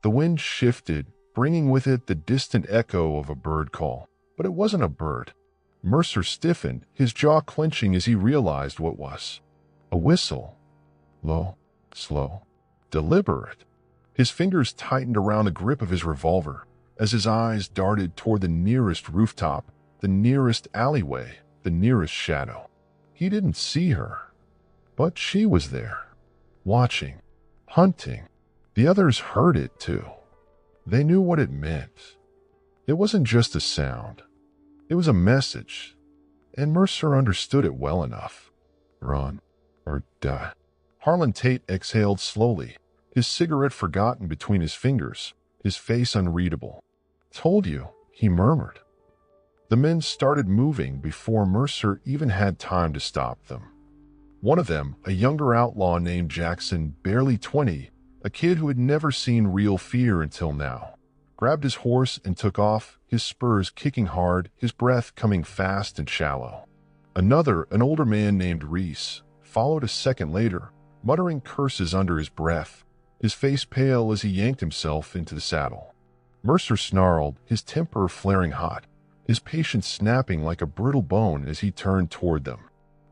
The wind shifted, bringing with it the distant echo of a bird call. But it wasn't a bird. Mercer stiffened, his jaw clenching as he realized what was. A whistle. Low, slow, deliberate. His fingers tightened around the grip of his revolver as his eyes darted toward the nearest rooftop, the nearest alleyway, the nearest shadow. He didn't see her, but she was there, watching, hunting. The others heard it too. They knew what it meant. It wasn't just a sound. It was a message, and Mercer understood it well enough. Run or die. Harlan Tate exhaled slowly, his cigarette forgotten between his fingers, his face unreadable. Told you, he murmured. The men started moving before Mercer even had time to stop them. One of them, a younger outlaw named Jackson, barely 20, a kid who had never seen real fear until now, grabbed his horse and took off, his spurs kicking hard, his breath coming fast and shallow. Another, an older man named Reese, followed a second later, muttering curses under his breath, his face pale as he yanked himself into the saddle. Mercer snarled, his temper flaring hot, his patience snapping like a brittle bone as he turned toward them.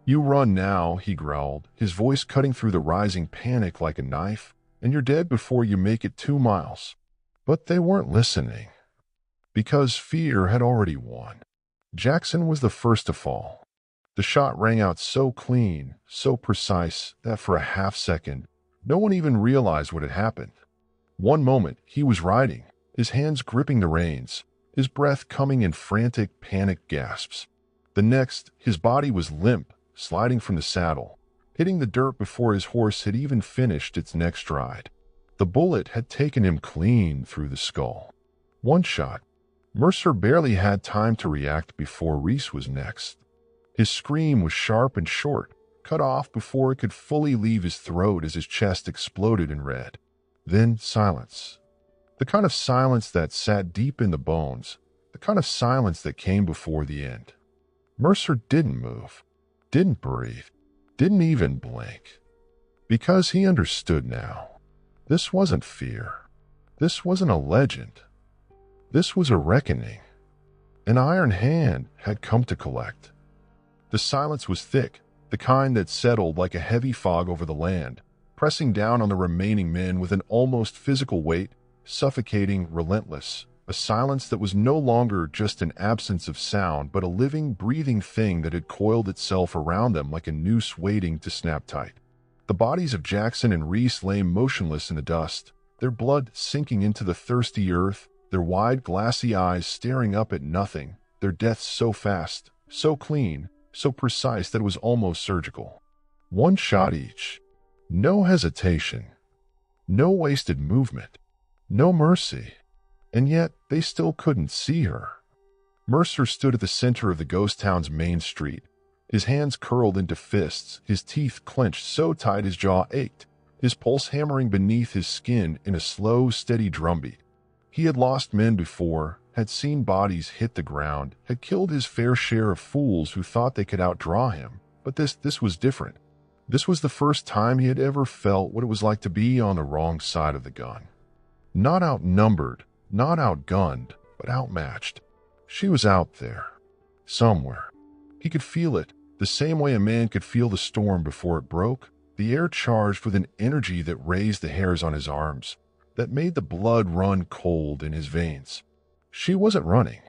"You run now," he growled, his voice cutting through the rising panic like a knife, "and you're dead before you make it 2 miles. But they weren't listening, because fear had already won. Jackson was the first to fall. The shot rang out so clean, so precise, that for a half second, no one even realized what had happened. One moment, he was riding, his hands gripping the reins, his breath coming in frantic, panicked gasps. The next, his body was limp, sliding from the saddle, hitting the dirt before his horse had even finished its next stride. The bullet had taken him clean through the skull. One shot. Mercer barely had time to react before Reese was next. His scream was sharp and short, cut off before it could fully leave his throat as his chest exploded in red. Then silence. The kind of silence that sat deep in the bones, the kind of silence that came before the end. Mercer didn't move, didn't breathe, didn't even blink. Because he understood now. This wasn't fear. This wasn't a legend. This was a reckoning. An iron hand had come to collect. The silence was thick, the kind that settled like a heavy fog over the land, pressing down on the remaining men with an almost physical weight, suffocating, relentless, a silence that was no longer just an absence of sound, but a living, breathing thing that had coiled itself around them like a noose waiting to snap tight. The bodies of Jackson and Reese lay motionless in the dust, their blood sinking into the thirsty earth, their wide, glassy eyes staring up at nothing, their deaths so fast, so clean, so precise that it was almost surgical. One shot each. No hesitation. No wasted movement. No mercy. And yet, they still couldn't see her. Mercer stood at the center of the ghost town's main street, his hands curled into fists, his teeth clenched so tight his jaw ached, his pulse hammering beneath his skin in a slow, steady drumbeat. He had lost men before, had seen bodies hit the ground, had killed his fair share of fools who thought they could outdraw him, but this was different. This was the first time he had ever felt what it was like to be on the wrong side of the gun. Not outnumbered, not outgunned, but outmatched. She was out there. Somewhere. He could feel it, the same way a man could feel the storm before it broke, the air charged with an energy that raised the hairs on his arms, that made the blood run cold in his veins. She wasn't running.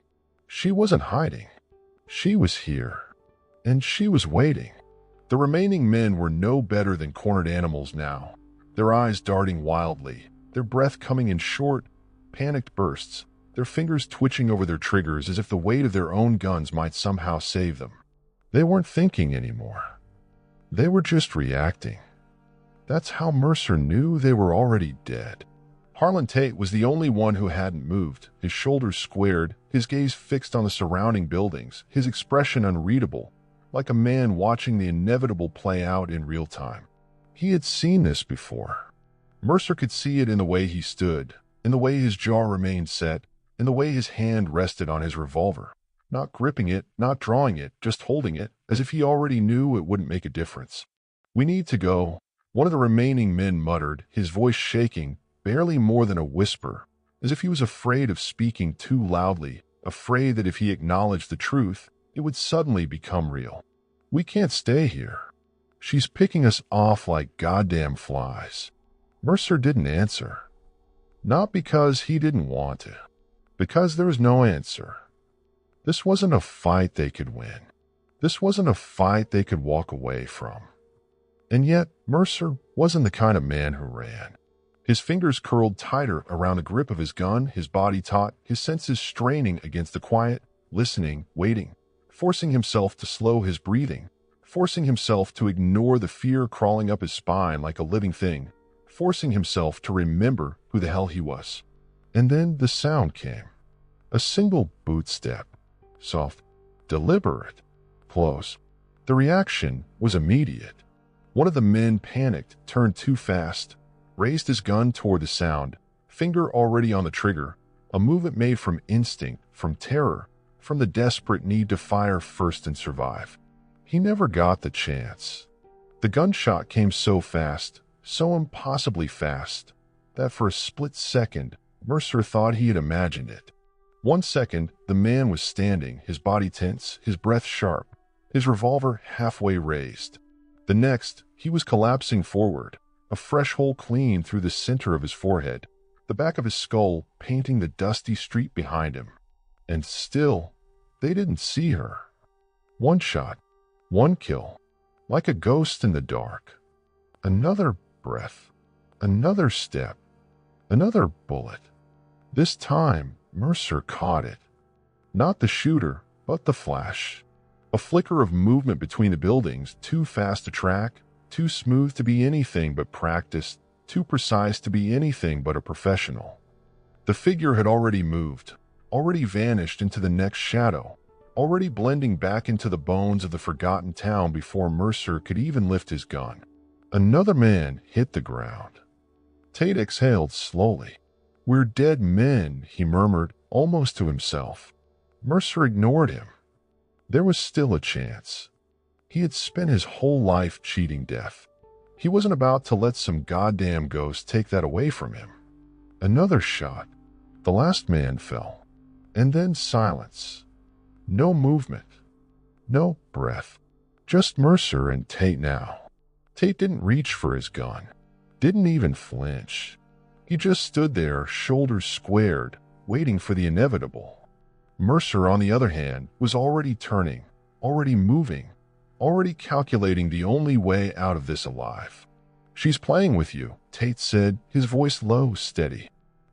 She wasn't hiding. She was here. And she was waiting. The remaining men were no better than cornered animals now, their eyes darting wildly, their breath coming in short, panicked bursts, their fingers twitching over their triggers as if the weight of their own guns might somehow save them. They weren't thinking anymore. They were just reacting. That's how Mercer knew they were already dead. Harlan Tate was the only one who hadn't moved, his shoulders squared, his gaze fixed on the surrounding buildings, his expression unreadable, like a man watching the inevitable play out in real time. He had seen this before. Mercer could see it in the way he stood, in the way his jaw remained set, in the way his hand rested on his revolver. Not gripping it, not drawing it, just holding it, as if he already knew it wouldn't make a difference. "We need to go," one of the remaining men muttered, his voice shaking, barely more than a whisper, as if he was afraid of speaking too loudly, afraid that if he acknowledged the truth, it would suddenly become real. "We can't stay here. She's picking us off like goddamn flies." Mercer didn't answer. Not because he didn't want to, because there was no answer. This wasn't a fight they could win. This wasn't a fight they could walk away from. And yet, Mercer wasn't the kind of man who ran. His fingers curled tighter around the grip of his gun, his body taut, his senses straining against the quiet, listening, waiting, forcing himself to slow his breathing, forcing himself to ignore the fear crawling up his spine like a living thing, forcing himself to remember who the hell he was. And then the sound came. A single boot step. Soft, deliberate, close. The reaction was immediate. One of the men panicked, turned too fast, raised his gun toward the sound, finger already on the trigger, a movement made from instinct, from terror, from the desperate need to fire first and survive. He never got the chance. The gunshot came so fast, so impossibly fast, that for a split second, Mercer thought he had imagined it. 1 second, the man was standing, his body tense, his breath sharp, his revolver halfway raised. The next, he was collapsing forward, a fresh hole clean through the center of his forehead, the back of his skull painting the dusty street behind him. And still, they didn't see her. One shot, one kill, like a ghost in the dark. Another breath, another step, another bullet. This time, Mercer caught it. Not the shooter, but the flash. A flicker of movement between the buildings, too fast to track, too smooth to be anything but practiced, too precise to be anything but a professional. The figure had already moved, already vanished into the next shadow, already blending back into the bones of the forgotten town before Mercer could even lift his gun. Another man hit the ground. Tate exhaled slowly. "We're dead men," he murmured, almost to himself. Mercer ignored him. There was still a chance. He had spent his whole life cheating death. He wasn't about to let some goddamn ghost take that away from him. Another shot. The last man fell. And then silence. No movement. No breath. Just Mercer and Tate now. Tate didn't reach for his gun. Didn't even flinch. He just stood there, shoulders squared, waiting for the inevitable. Mercer, on the other hand, was already turning, already moving, already calculating the only way out of this alive. "She's playing with you," Tate said, his voice low, steady.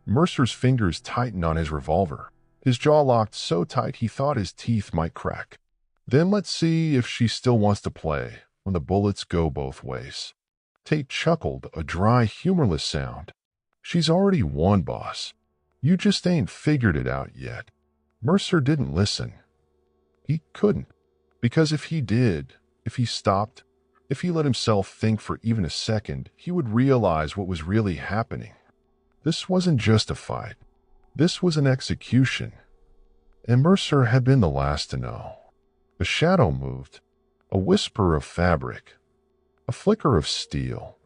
Mercer's fingers tightened on his revolver. His jaw locked so tight he thought his teeth might crack. "Then let's see if she still wants to play when the bullets go both ways." Tate chuckled, a dry, humorless sound. "She's already won, boss. You just ain't figured it out yet." Mercer didn't listen. He couldn't. Because if he did, if he stopped, if he let himself think for even a second, he would realize what was really happening. This wasn't just a fight. This was an execution. And Mercer had been the last to know. A shadow moved, a whisper of fabric, a flicker of steel,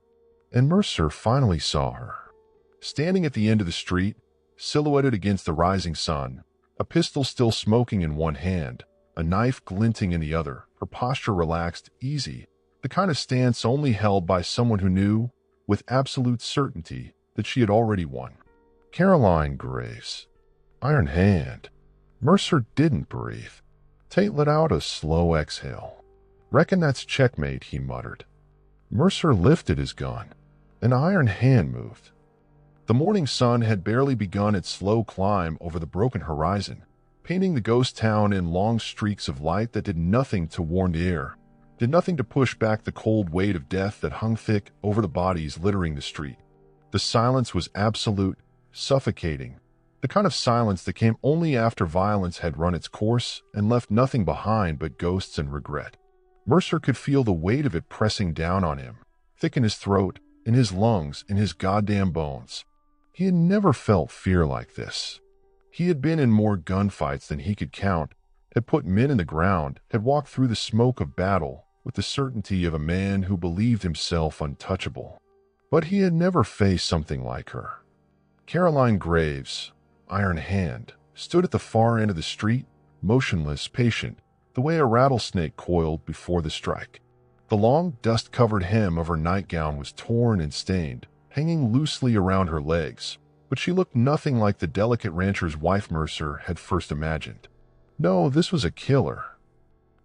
and Mercer finally saw her. Standing at the end of the street, silhouetted against the rising sun, a pistol still smoking in one hand, a knife glinting in the other, her posture relaxed, easy, the kind of stance only held by someone who knew, with absolute certainty, that she had already won. Caroline Graves. Iron Hand. Mercer didn't breathe. Tate let out a slow exhale. "Reckon that's checkmate," he muttered. Mercer lifted his gun. An iron hand moved. The morning sun had barely begun its slow climb over the broken horizon, painting the ghost town in long streaks of light that did nothing to warm the air, did nothing to push back the cold weight of death that hung thick over the bodies littering the street. The silence was absolute, suffocating, the kind of silence that came only after violence had run its course and left nothing behind but ghosts and regret. Mercer could feel the weight of it pressing down on him, thick in his throat, in his lungs, in his goddamn bones. He had never felt fear like this. He had been in more gunfights than he could count, had put men in the ground, had walked through the smoke of battle with the certainty of a man who believed himself untouchable. But he had never faced something like her. Caroline Graves, Iron Hand, stood at the far end of the street, motionless, patient, the way a rattlesnake coiled before the strike. The long, dust-covered hem of her nightgown was torn and stained, hanging loosely around her legs, but she looked nothing like the delicate rancher's wife Mercer had first imagined. No, this was a killer.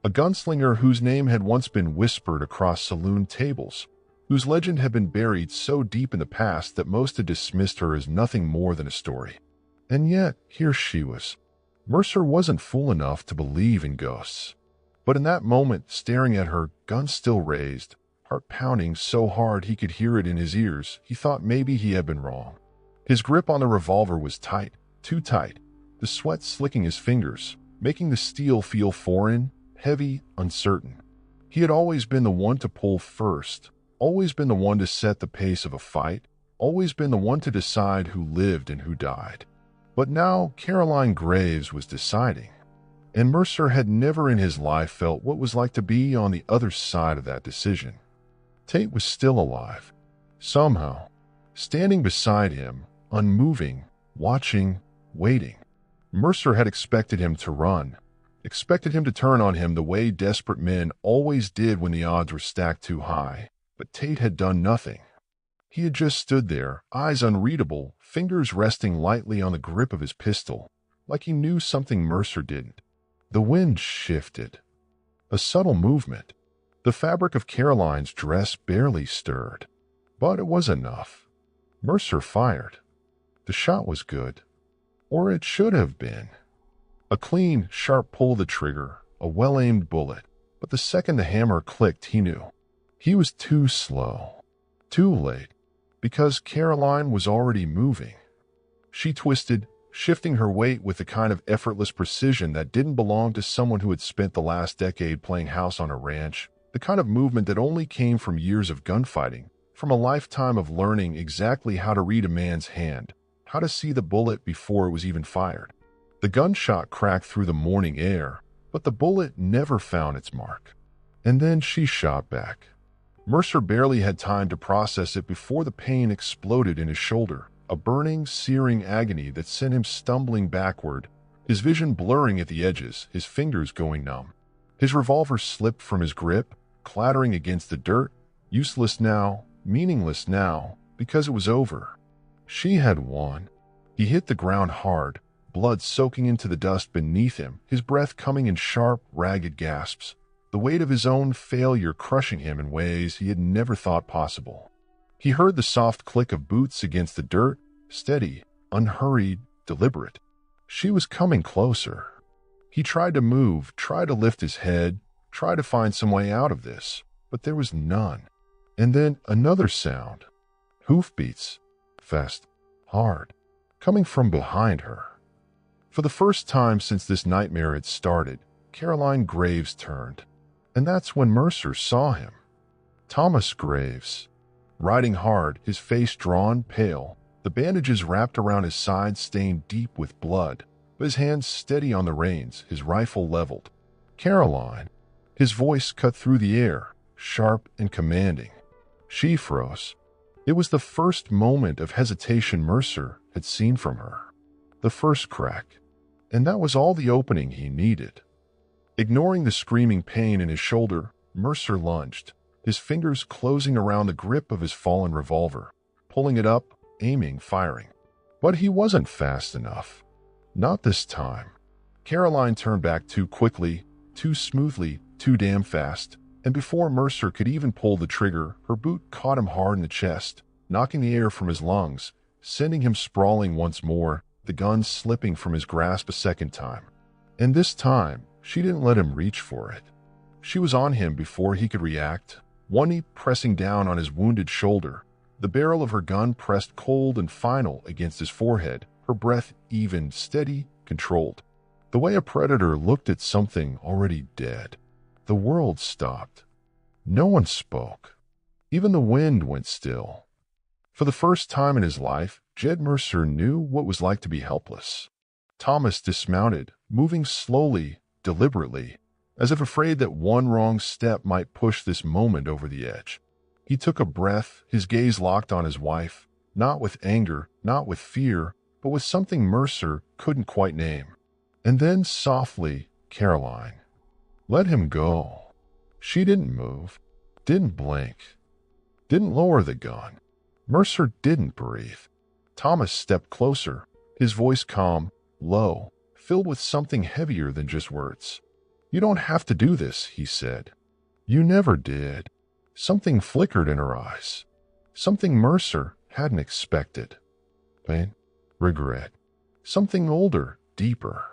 A gunslinger whose name had once been whispered across saloon tables, whose legend had been buried so deep in the past that most had dismissed her as nothing more than a story. And yet, here she was. Mercer wasn't fool enough to believe in ghosts. But in that moment, staring at her, gun still raised, heart pounding so hard he could hear it in his ears, he thought maybe he had been wrong. His grip on the revolver was tight, too tight, the sweat slicking his fingers, making the steel feel foreign, heavy, uncertain. He had always been the one to pull first, always been the one to set the pace of a fight, always been the one to decide who lived and who died. But now Caroline Graves was deciding, and Mercer had never in his life felt what it was like to be on the other side of that decision. Tate was still alive, somehow, standing beside him, unmoving, watching, waiting. Mercer had expected him to run, expected him to turn on him the way desperate men always did when the odds were stacked too high, but Tate had done nothing. He had just stood there, eyes unreadable, fingers resting lightly on the grip of his pistol, like he knew something Mercer didn't. The wind shifted. A subtle movement. The fabric of Caroline's dress barely stirred. But it was enough. Mercer fired. The shot was good. Or it should have been. A clean, sharp pull of the trigger, a well-aimed bullet. But the second the hammer clicked, he knew. He was too slow. Too late. Because Caroline was already moving. She twisted, shifting her weight with the kind of effortless precision that didn't belong to someone who had spent the last decade playing house on a ranch, the kind of movement that only came from years of gunfighting, from a lifetime of learning exactly how to read a man's hand, how to see the bullet before it was even fired. The gunshot cracked through the morning air, but the bullet never found its mark. And then she shot back. Mercer barely had time to process it before the pain exploded in his shoulder, a burning, searing agony that sent him stumbling backward, his vision blurring at the edges, his fingers going numb. His revolver slipped from his grip, clattering against the dirt, useless now, meaningless now, because it was over. She had won. He hit the ground hard, blood soaking into the dust beneath him, his breath coming in sharp, ragged gasps, the weight of his own failure crushing him in ways he had never thought possible. He heard the soft click of boots against the dirt, steady, unhurried, deliberate. She was coming closer. He tried to move, tried to lift his head, tried to find some way out of this, but there was none. And then another sound. Hoofbeats. Fast. Hard. Coming from behind her. For the first time since this nightmare had started, Caroline Graves turned. And that's when Mercer saw him. Thomas Graves. Riding hard, his face drawn, pale, the bandages wrapped around his sides stained deep with blood, but his hands steady on the reins, his rifle leveled. Caroline. His voice cut through the air, sharp and commanding. She froze. It was the first moment of hesitation Mercer had seen from her. The first crack. And that was all the opening he needed. Ignoring the screaming pain in his shoulder, Mercer lunged, his fingers closing around the grip of his fallen revolver, pulling it up, aiming, firing. But he wasn't fast enough. Not this time. Caroline turned back too quickly, too smoothly, too damn fast, and before Mercer could even pull the trigger, her boot caught him hard in the chest, knocking the air from his lungs, sending him sprawling once more, the gun slipping from his grasp a second time. And this time, she didn't let him reach for it. She was on him before he could react, one knee pressing down on his wounded shoulder, the barrel of her gun pressed cold and final against his forehead, her breath even, steady, controlled. The way a predator looked at something already dead. The world stopped. No one spoke. Even the wind went still. For the first time in his life, Jed Mercer knew what it was like to be helpless. Thomas dismounted, moving slowly, deliberately, as if afraid that one wrong step might push this moment over the edge. He took a breath, his gaze locked on his wife, not with anger, not with fear, but with something Mercer couldn't quite name. And then softly, Caroline. Let him go. She didn't move, didn't blink, didn't lower the gun. Mercer didn't breathe. Thomas stepped closer, his voice calm, low, filled with something heavier than just words. You don't have to do this, he said. You never did. Something flickered in her eyes. Something Mercer hadn't expected. Pain, regret, something older, deeper.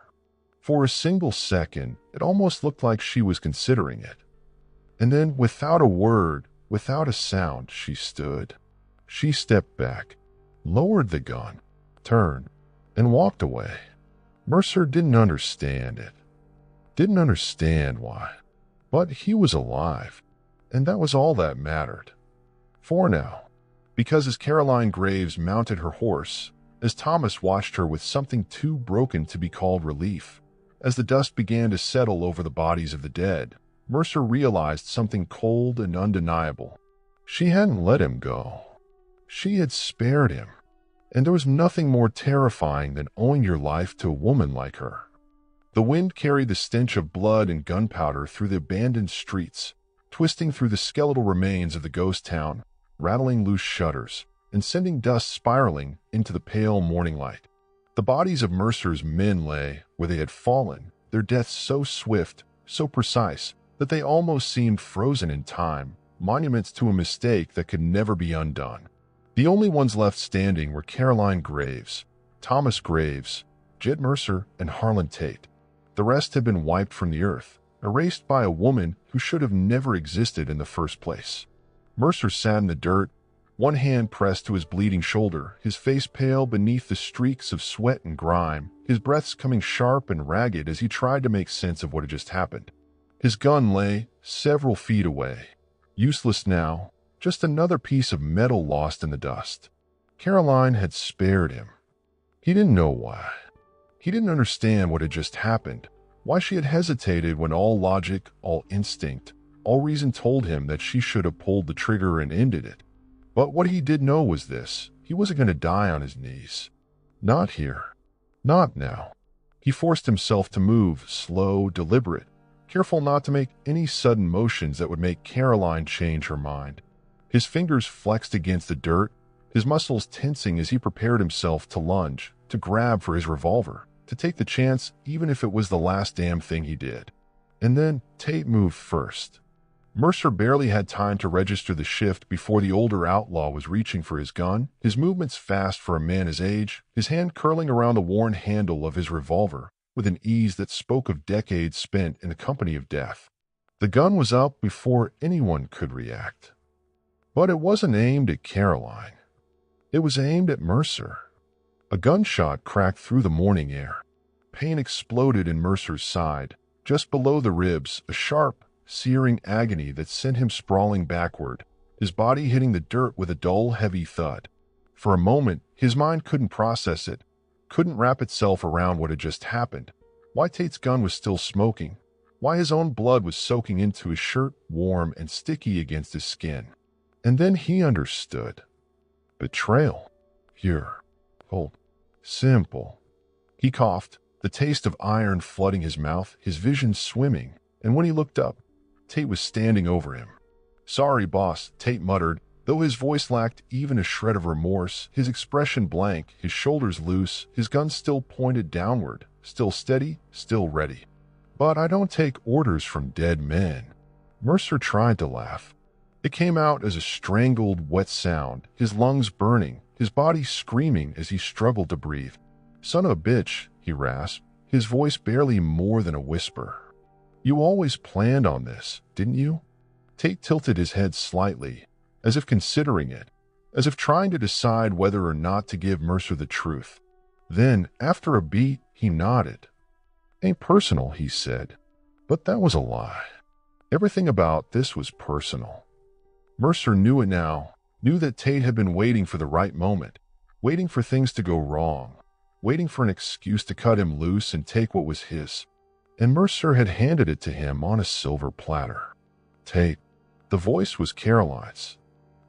For a single second, it almost looked like she was considering it. And then, without a word, without a sound, she stood. She stepped back, lowered the gun, turned, and walked away. Mercer didn't understand it. Didn't understand why. But he was alive, and that was all that mattered. For now. Because as Caroline Graves mounted her horse, as Thomas watched her with something too broken to be called relief, as the dust began to settle over the bodies of the dead, Mercer realized something cold and undeniable. She hadn't let him go. She had spared him. And there was nothing more terrifying than owing your life to a woman like her. The wind carried the stench of blood and gunpowder through the abandoned streets, twisting through the skeletal remains of the ghost town, rattling loose shutters, and sending dust spiraling into the pale morning light. The bodies of Mercer's men lay where they had fallen, their deaths so swift, so precise, that they almost seemed frozen in time, monuments to a mistake that could never be undone. The only ones left standing were Caroline Graves, Thomas Graves, Jed Mercer, and Harlan Tate. The rest had been wiped from the earth, erased by a woman who should have never existed in the first place. Mercer sat in the dirt, one hand pressed to his bleeding shoulder, his face pale beneath the streaks of sweat and grime, his breaths coming sharp and ragged as he tried to make sense of what had just happened. His gun lay several feet away, useless now, just another piece of metal lost in the dust. Caroline had spared him. He didn't know why. He didn't understand what had just happened, why she had hesitated when all logic, all instinct, all reason told him that she should have pulled the trigger and ended it. But what he did know was this: he wasn't going to die on his knees. Not here. Not now. He forced himself to move, slow, deliberate, careful not to make any sudden motions that would make Caroline change her mind. His fingers flexed against the dirt, his muscles tensing as he prepared himself to lunge, to grab for his revolver, to take the chance even if it was the last damn thing he did. And then Tate moved first. Mercer barely had time to register the shift before the older outlaw was reaching for his gun, his movements fast for a man his age, his hand curling around the worn handle of his revolver with an ease that spoke of decades spent in the company of death. The gun was up before anyone could react. But it wasn't aimed at Caroline. It was aimed at Mercer. A gunshot cracked through the morning air. Pain exploded in Mercer's side, just below the ribs, a sharp, searing agony that sent him sprawling backward, his body hitting the dirt with a dull, heavy thud. For a moment, his mind couldn't process it, couldn't wrap itself around what had just happened, why Tate's gun was still smoking, why his own blood was soaking into his shirt, warm and sticky against his skin. And then he understood. Betrayal. Pure. Cold. Simple. He coughed, the taste of iron flooding his mouth, his vision swimming, and when he looked up, Tate was standing over him. "Sorry, boss," Tate muttered, though his voice lacked even a shred of remorse, his expression blank, his shoulders loose, his gun still pointed downward, still steady, still ready. "But I don't take orders from dead men." Mercer tried to laugh. It came out as a strangled, wet sound, his lungs burning, his body screaming as he struggled to breathe. "Son of a bitch," he rasped, his voice barely more than a whisper. "You always planned on this, didn't you?" Tate tilted his head slightly, as if considering it, as if trying to decide whether or not to give Mercer the truth. Then, after a beat, he nodded. "Ain't personal," he said. But that was a lie. Everything about this was personal. Mercer knew it now, knew that Tate had been waiting for the right moment, waiting for things to go wrong, waiting for an excuse to cut him loose and take what was his. And Mercer had handed it to him on a silver platter. "Tate." The voice was Caroline's.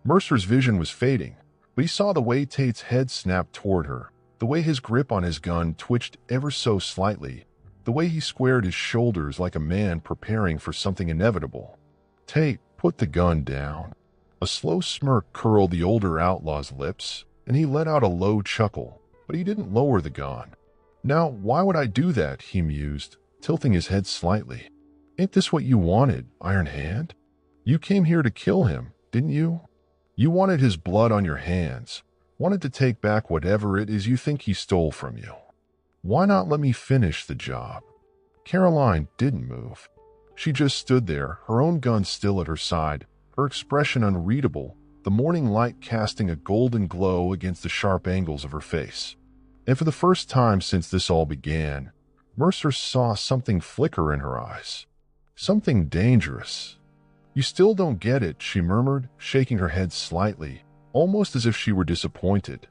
Mercer's vision was fading, but he saw the way Tate's head snapped toward her, the way his grip on his gun twitched ever so slightly, the way he squared his shoulders like a man preparing for something inevitable. Tate put the gun down. A slow smirk curled the older outlaw's lips, and he let out a low chuckle, but he didn't lower the gun. "Now, why would I do that?" he mused, tilting his head slightly. "Ain't this what you wanted, Iron Hand? You came here to kill him, didn't you? You wanted his blood on your hands, wanted to take back whatever it is you think he stole from you. Why not let me finish the job?" Caroline didn't move. She just stood there, her own gun still at her side, her expression unreadable, the morning light casting a golden glow against the sharp angles of her face. And for the first time since this all began, Mercer saw something flicker in her eyes. Something dangerous. "You still don't get it," she murmured, shaking her head slightly, almost as if she were disappointed.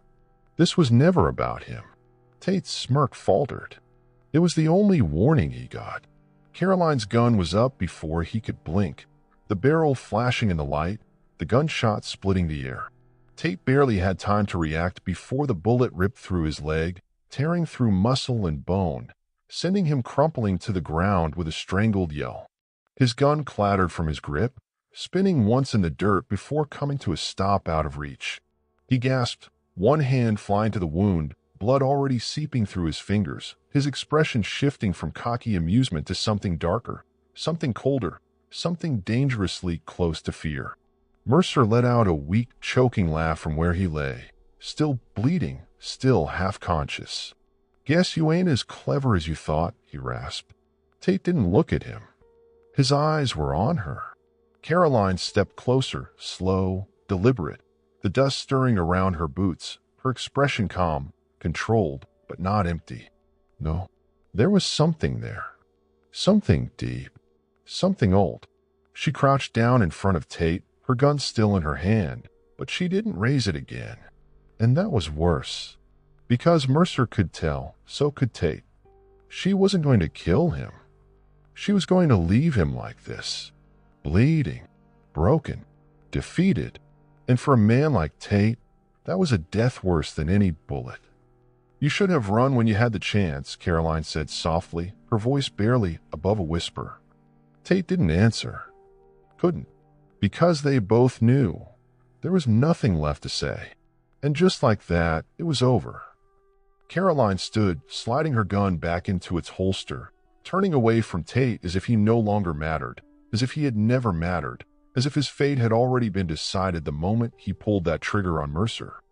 This was never about him. Tate's smirk faltered. It was the only warning he got. Caroline's gun was up before he could blink, the barrel flashing in the light, the gunshot splitting the air. Tate barely had time to react before the bullet ripped through his leg, tearing through muscle and bone, sending him crumpling to the ground with a strangled yell. His gun clattered from his grip, spinning once in the dirt before coming to a stop out of reach. He gasped, one hand flying to the wound, blood already seeping through his fingers, his expression shifting from cocky amusement to something darker, something colder, something dangerously close to fear. Mercer let out a weak, choking laugh from where he lay, still bleeding, still half-conscious. "Guess you ain't as clever as you thought," he rasped. Tate didn't look at him. His eyes were on her. Caroline stepped closer, slow, deliberate, the dust stirring around her boots, her expression calm, controlled, but not empty. No, there was something there. Something deep. Something old. She crouched down in front of Tate, her gun still in her hand, but she didn't raise it again. And that was worse. Because Mercer could tell, so could Tate. She wasn't going to kill him. She was going to leave him like this. Bleeding. Broken. Defeated. And for a man like Tate, that was a death worse than any bullet. "You should have run when you had the chance," Caroline said softly, her voice barely above a whisper. Tate didn't answer. Couldn't. Because they both knew. There was nothing left to say. And just like that, it was over. Caroline stood, sliding her gun back into its holster, turning away from Tate as if he no longer mattered, as if he had never mattered, as if his fate had already been decided the moment he pulled that trigger on Mercer.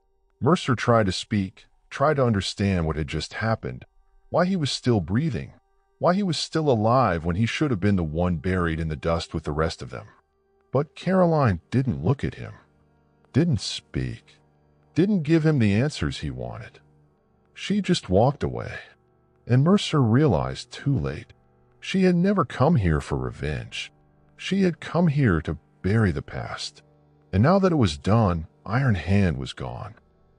Mercer tried to speak, tried to understand what had just happened, why he was still breathing, why he was still alive when he should have been the one buried in the dust with the rest of them. But Caroline didn't look at him, didn't speak, didn't give him the answers he wanted. She just walked away. And Mercer realized too late. She had never come here for revenge. She had come here to bury the past. And now that it was done, Iron Hand was gone.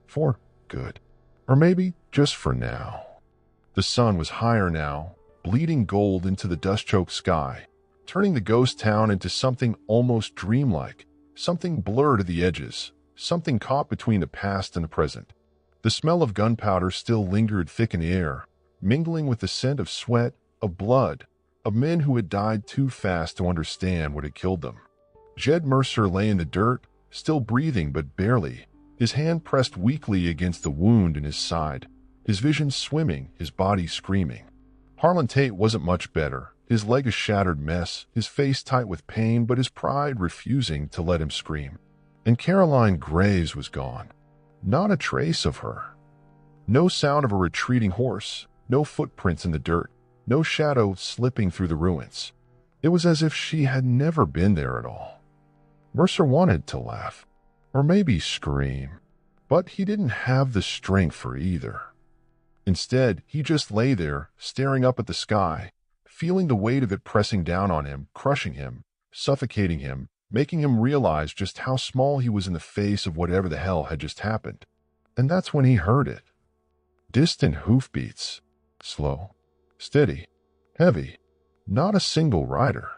For good. Or maybe just for now. The sun was higher now, bleeding gold into the dust-choked sky, turning the ghost town into something almost dreamlike, something blurred at the edges, something caught between the past and the present. The smell of gunpowder still lingered thick in the air, mingling with the scent of sweat, of blood, of men who had died too fast to understand what had killed them. Jed Mercer lay in the dirt, still breathing but barely, his hand pressed weakly against the wound in his side, his vision swimming, his body screaming. Harlan Tate wasn't much better, his leg a shattered mess, his face tight with pain, but his pride refusing to let him scream. And Caroline Graves was gone. Not a trace of her. No sound of a retreating horse, no footprints in the dirt, no shadow slipping through the ruins. It was as if she had never been there at all. Mercer wanted to laugh, or maybe scream, but he didn't have the strength for either. Instead, he just lay there, staring up at the sky, feeling the weight of it pressing down on him, crushing him, suffocating him, making him realize just how small he was in the face of whatever the hell had just happened. And that's when he heard it. Distant hoofbeats. Slow, steady, heavy. Not a single rider.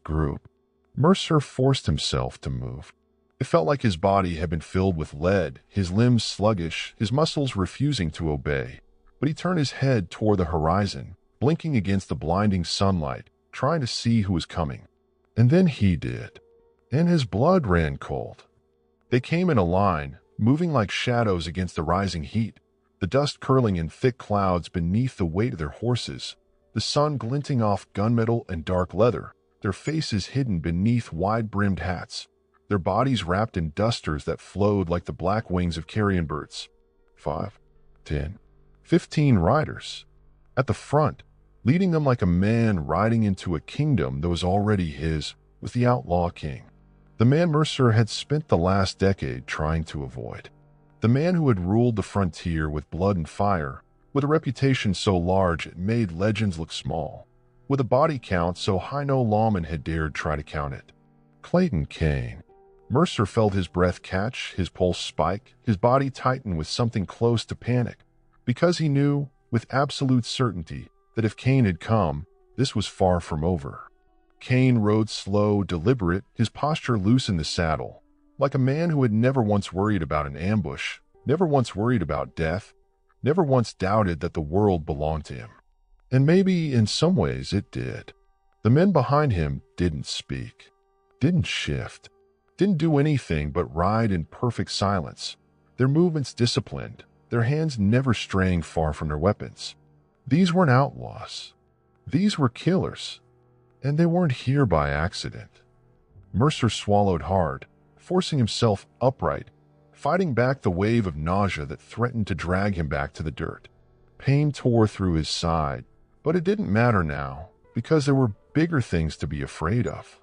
Group. Mercer forced himself to move. It felt like his body had been filled with lead, his limbs sluggish, his muscles refusing to obey. But he turned his head toward the horizon, blinking against the blinding sunlight, trying to see who was coming. And then he did. And his blood ran cold. They came in a line, moving like shadows against the rising heat, the dust curling in thick clouds beneath the weight of their horses, the sun glinting off gunmetal and dark leather, their faces hidden beneath wide-brimmed hats, their bodies wrapped in dusters that flowed like the black wings of carrion birds. 5, 10, 15 riders. At the front, leading them like a man riding into a kingdom that was already his, was the Outlaw King. The man Mercer had spent the last decade trying to avoid. The man who had ruled the frontier with blood and fire, with a reputation so large it made legends look small, with a body count so high no lawman had dared try to count it. Clayton Kane. Mercer felt his breath catch, his pulse spike, his body tighten with something close to panic, because he knew, with absolute certainty, that if Kane had come, this was far from over. Kane rode slow, deliberate, his posture loose in the saddle, like a man who had never once worried about an ambush, never once worried about death, never once doubted that the world belonged to him. And maybe in some ways it did. The men behind him didn't speak, didn't shift, didn't do anything but ride in perfect silence, their movements disciplined, their hands never straying far from their weapons. These weren't outlaws. These were killers. And they weren't here by accident. Mercer swallowed hard, forcing himself upright, fighting back the wave of nausea that threatened to drag him back to the dirt. Pain tore through his side, but it didn't matter now, because there were bigger things to be afraid of.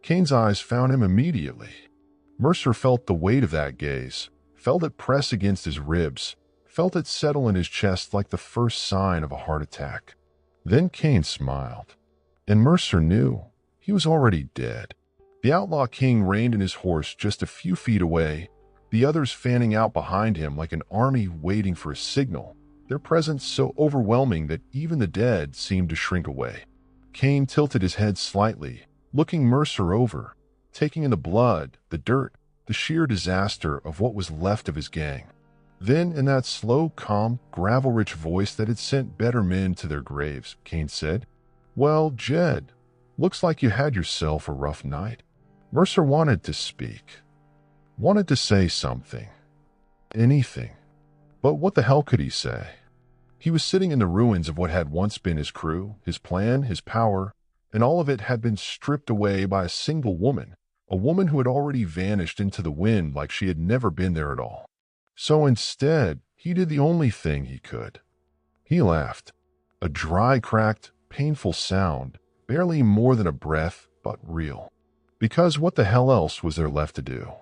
Kane's eyes found him immediately. Mercer felt the weight of that gaze, felt it press against his ribs, felt it settle in his chest like the first sign of a heart attack. Then Kane smiled, and Mercer knew he was already dead. The Outlaw King reined in his horse just a few feet away, the others fanning out behind him like an army waiting for a signal, their presence so overwhelming that even the dead seemed to shrink away. Kane tilted his head slightly, looking Mercer over, taking in the blood, the dirt, the sheer disaster of what was left of his gang. Then, in that slow, calm, gravel-rich voice that had sent better men to their graves, Kane said, "Well, Jed, looks like you had yourself a rough night." Mercer wanted to speak, wanted to say something, anything. But what the hell could he say? He was sitting in the ruins of what had once been his crew, his plan, his power, and all of it had been stripped away by a single woman, a woman who had already vanished into the wind like she had never been there at all. So instead, he did the only thing he could. He laughed, a dry, cracked, painful sound, barely more than a breath, but real. Because what the hell else was there left to do?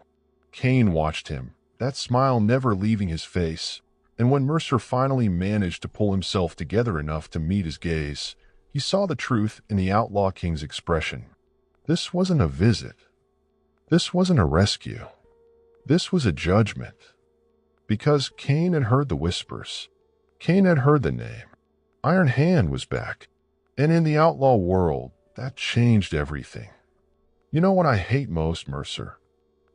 Kane watched him, that smile never leaving his face, and when Mercer finally managed to pull himself together enough to meet his gaze, he saw the truth in the Outlaw King's expression. This wasn't a visit. This wasn't a rescue. This was a judgment. Because Kane had heard the whispers. Kane had heard the name. Iron Hand was back. And in the outlaw world, that changed everything. "You know what I hate most, Mercer?"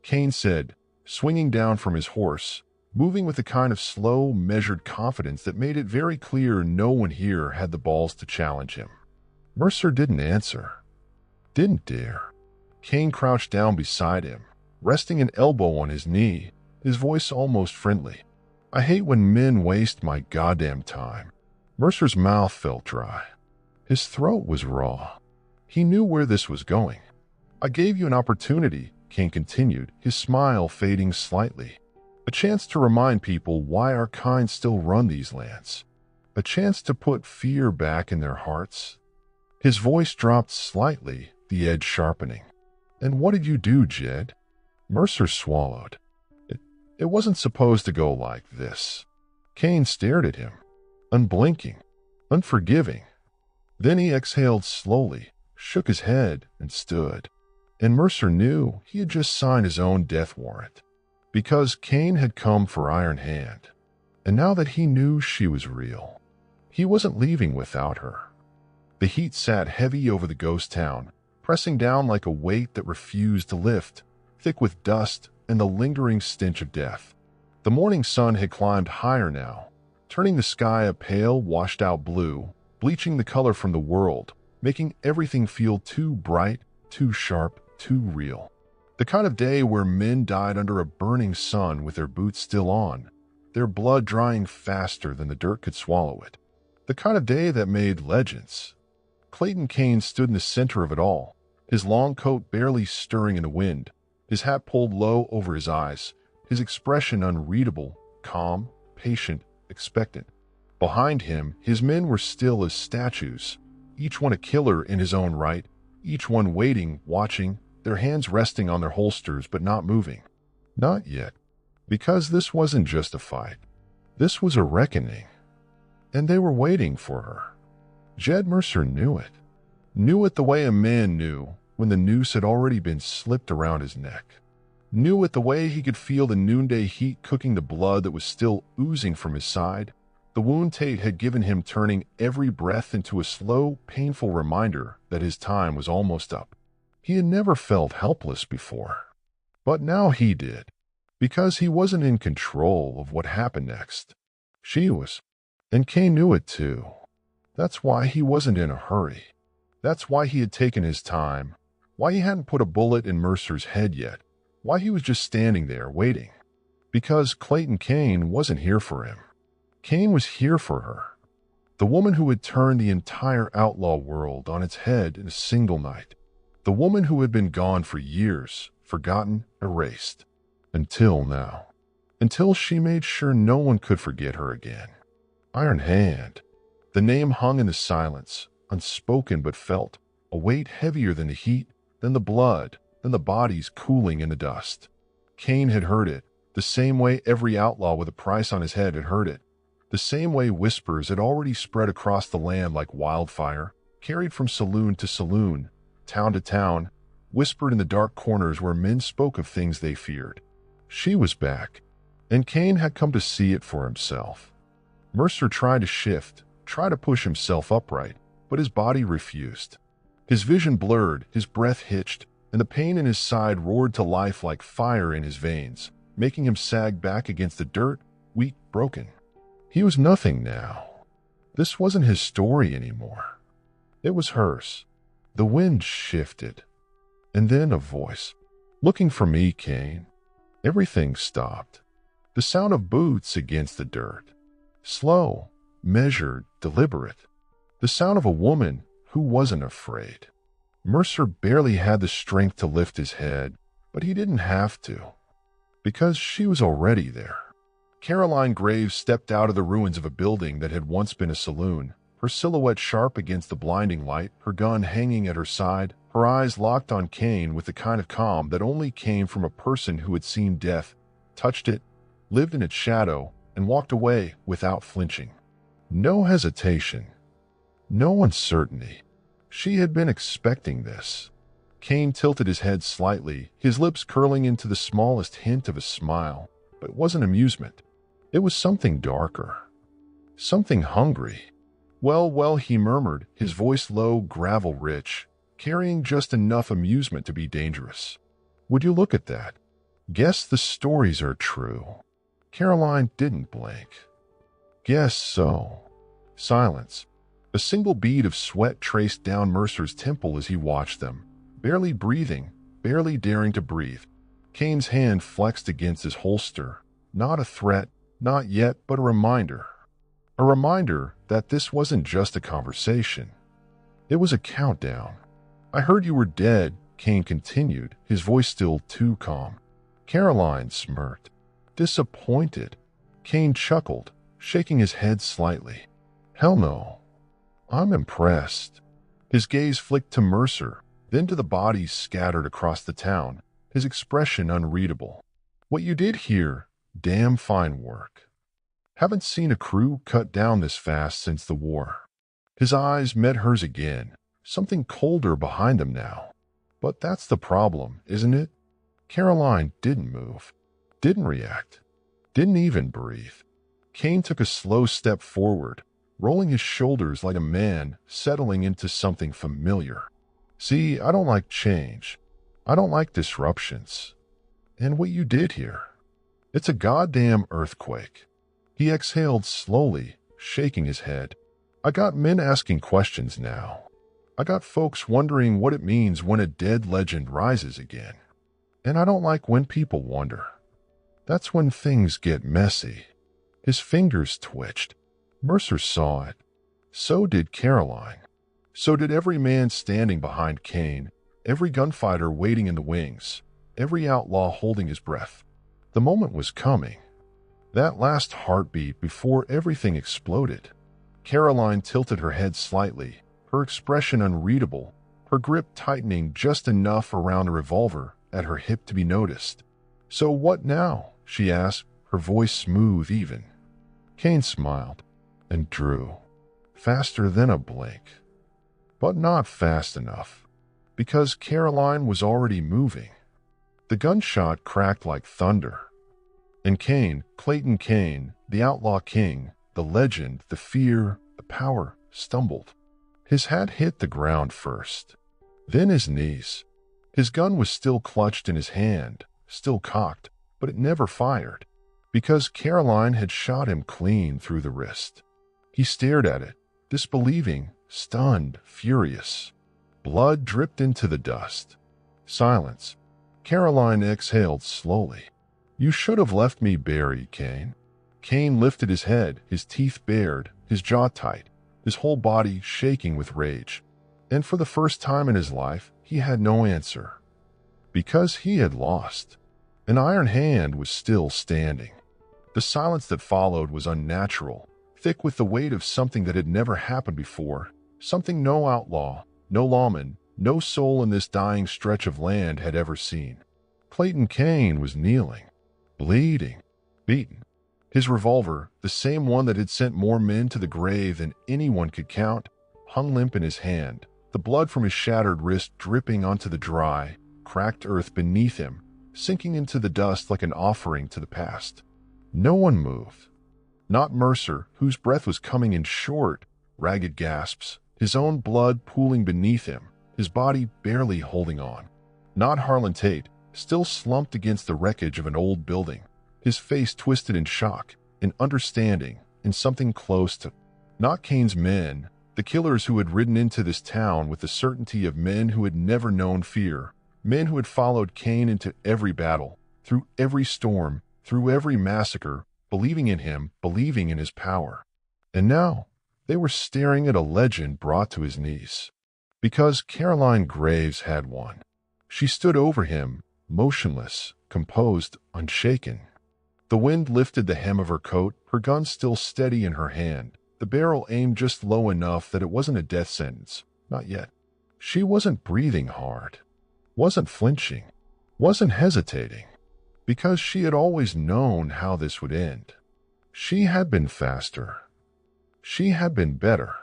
Kane said, swinging down from his horse, moving with a kind of slow, measured confidence that made it very clear no one here had the balls to challenge him. Mercer didn't answer. Didn't dare. Kane crouched down beside him, resting an elbow on his knee, his voice almost friendly. "I hate when men waste my goddamn time." Mercer's mouth felt dry. His throat was raw. He knew where this was going. "I gave you an opportunity," Kane continued, his smile fading slightly. "A chance to remind people why our kind still run these lands. A chance to put fear back in their hearts." His voice dropped slightly, the edge sharpening. "And what did you do, Jed?" Mercer swallowed. It wasn't supposed to go like this." Kane stared at him, unblinking, unforgiving. Then he exhaled slowly, shook his head, and stood. And Mercer knew he had just signed his own death warrant. Because Kane had come for Iron Hand. And now that he knew she was real, he wasn't leaving without her. The heat sat heavy over the ghost town, pressing down like a weight that refused to lift, thick with dust and the lingering stench of death. The morning sun had climbed higher now, turning the sky a pale, washed-out blue, bleaching the color from the world, making everything feel too bright, too sharp, too real. The kind of day where men died under a burning sun with their boots still on, their blood drying faster than the dirt could swallow it. The kind of day that made legends. Clayton Kane stood in the center of it all, his long coat barely stirring in the wind, his hat pulled low over his eyes, his expression unreadable, calm, patient, expectant. Behind him, his men were still as statues, each one a killer in his own right, each one waiting, watching, their hands resting on their holsters but not moving. Not yet. Because this wasn't just a fight. This was a reckoning. And they were waiting for her. Jed Mercer knew it. Knew it the way a man knew when the noose had already been slipped around his neck. Knew it the way he could feel the noonday heat cooking the blood that was still oozing from his side, the wound Tate had given him turning every breath into a slow, painful reminder that his time was almost up. He had never felt helpless before. But now he did, because he wasn't in control of what happened next. She was, and Kane knew it too. That's why he wasn't in a hurry. That's why he had taken his time, why he hadn't put a bullet in Mercer's head yet, why he was just standing there waiting. Because Clayton Kane wasn't here for him. Kane was here for her. The woman who had turned the entire outlaw world on its head in a single night. The woman who had been gone for years, forgotten, erased. Until now. Until she made sure no one could forget her again. Iron Hand. The name hung in the silence, unspoken but felt, a weight heavier than the heat, than the blood, than the bodies cooling in the dust. Cain had heard it, the same way every outlaw with a price on his head had heard it. The same way whispers had already spread across the land like wildfire, carried from saloon to saloon, town to town, whispered in the dark corners where men spoke of things they feared. She was back, and Cain had come to see it for himself. Mercer tried to shift, tried to push himself upright, but his body refused. His vision blurred, his breath hitched, and the pain in his side roared to life like fire in his veins, making him sag back against the dirt, weak, broken. He was nothing now. This wasn't his story anymore. It was hers. The wind shifted. And then a voice. "Looking for me, Cain." Everything stopped. The sound of boots against the dirt. Slow, measured, deliberate. The sound of a woman who wasn't afraid. Mercer barely had the strength to lift his head, but he didn't have to, because she was already there. Caroline Graves stepped out of the ruins of a building that had once been a saloon, her silhouette sharp against the blinding light, her gun hanging at her side, her eyes locked on Cain with the kind of calm that only came from a person who had seen death, touched it, lived in its shadow, and walked away without flinching. No hesitation. No uncertainty. She had been expecting this. Cain tilted his head slightly, his lips curling into the smallest hint of a smile, but it wasn't amusement. It was something darker. Something hungry. Well, he murmured, his voice low, gravel-rich, carrying just enough amusement to be dangerous. "Would you look at that? Guess the stories are true." Caroline didn't blink. "Guess so." Silence. A single bead of sweat traced down Mercer's temple as he watched them, barely breathing, barely daring to breathe. Cain's hand flexed against his holster. Not a threat, not yet, but a reminder. A reminder that this wasn't just a conversation. It was a countdown. "I heard you were dead," Cain continued, his voice still too calm. Caroline smirked. "Disappointed?" Cain chuckled, shaking his head slightly. "Hell no. I'm impressed." His gaze flicked to Mercer, then to the bodies scattered across the town, his expression unreadable. "What you did here, damn fine work. Haven't seen a crew cut down this fast since the war." His eyes met hers again, something colder behind them now. "But that's the problem, isn't it?" Caroline didn't move, didn't react, didn't even breathe. Cain took a slow step forward, rolling his shoulders like a man settling into something familiar. "See, I don't like change. I don't like disruptions. And what you did here, it's a goddamn earthquake." He exhaled slowly, shaking his head. "I got men asking questions now. I got folks wondering what it means when a dead legend rises again. And I don't like when people wonder. That's when things get messy." His fingers twitched. Mercer saw it. So did Caroline. So did every man standing behind Cain, every gunfighter waiting in the wings, every outlaw holding his breath. The moment was coming. That last heartbeat before everything exploded. Caroline tilted her head slightly, her expression unreadable, her grip tightening just enough around a revolver at her hip to be noticed. "So what now?" she asked, her voice smooth even. Cain smiled and drew, faster than a blink. But not fast enough, because Caroline was already moving. The gunshot cracked like thunder. And Cain, Clayton Cain, the outlaw king, the legend, the fear, the power, stumbled. His hat hit the ground first, then his knees. His gun was still clutched in his hand, still cocked, but it never fired, because Caroline had shot him clean through the wrist. He stared at it, disbelieving, stunned, furious. Blood dripped into the dust. Silence. Caroline exhaled slowly. "You should have left me buried, Cain." Cain lifted his head, his teeth bared, his jaw tight, his whole body shaking with rage. And for the first time in his life, he had no answer. Because he had lost. An iron hand was still standing. The silence that followed was unnatural, thick with the weight of something that had never happened before, something no outlaw, no lawman, no soul in this dying stretch of land had ever seen. Clayton Kane was kneeling, bleeding, beaten. His revolver, the same one that had sent more men to the grave than anyone could count, hung limp in his hand, the blood from his shattered wrist dripping onto the dry, cracked earth beneath him, sinking into the dust like an offering to the past. No one moved. Not Mercer, whose breath was coming in short, ragged gasps, his own blood pooling beneath him, his body barely holding on. Not Harlan Tate, still slumped against the wreckage of an old building, his face twisted in shock, in understanding, in something close to. Not Kane's men, the killers who had ridden into this town with the certainty of men who had never known fear, men who had followed Kane into every battle, through every storm, through every massacre, believing in him, believing in his power. And now, they were staring at a legend brought to his knees. Because Caroline Graves had one. She stood over him, motionless, composed, unshaken. The wind lifted the hem of her coat, her gun still steady in her hand, the barrel aimed just low enough that it wasn't a death sentence. Not yet. She wasn't breathing hard, wasn't flinching, wasn't hesitating, because she had always known how this would end. She had been faster. She had been better.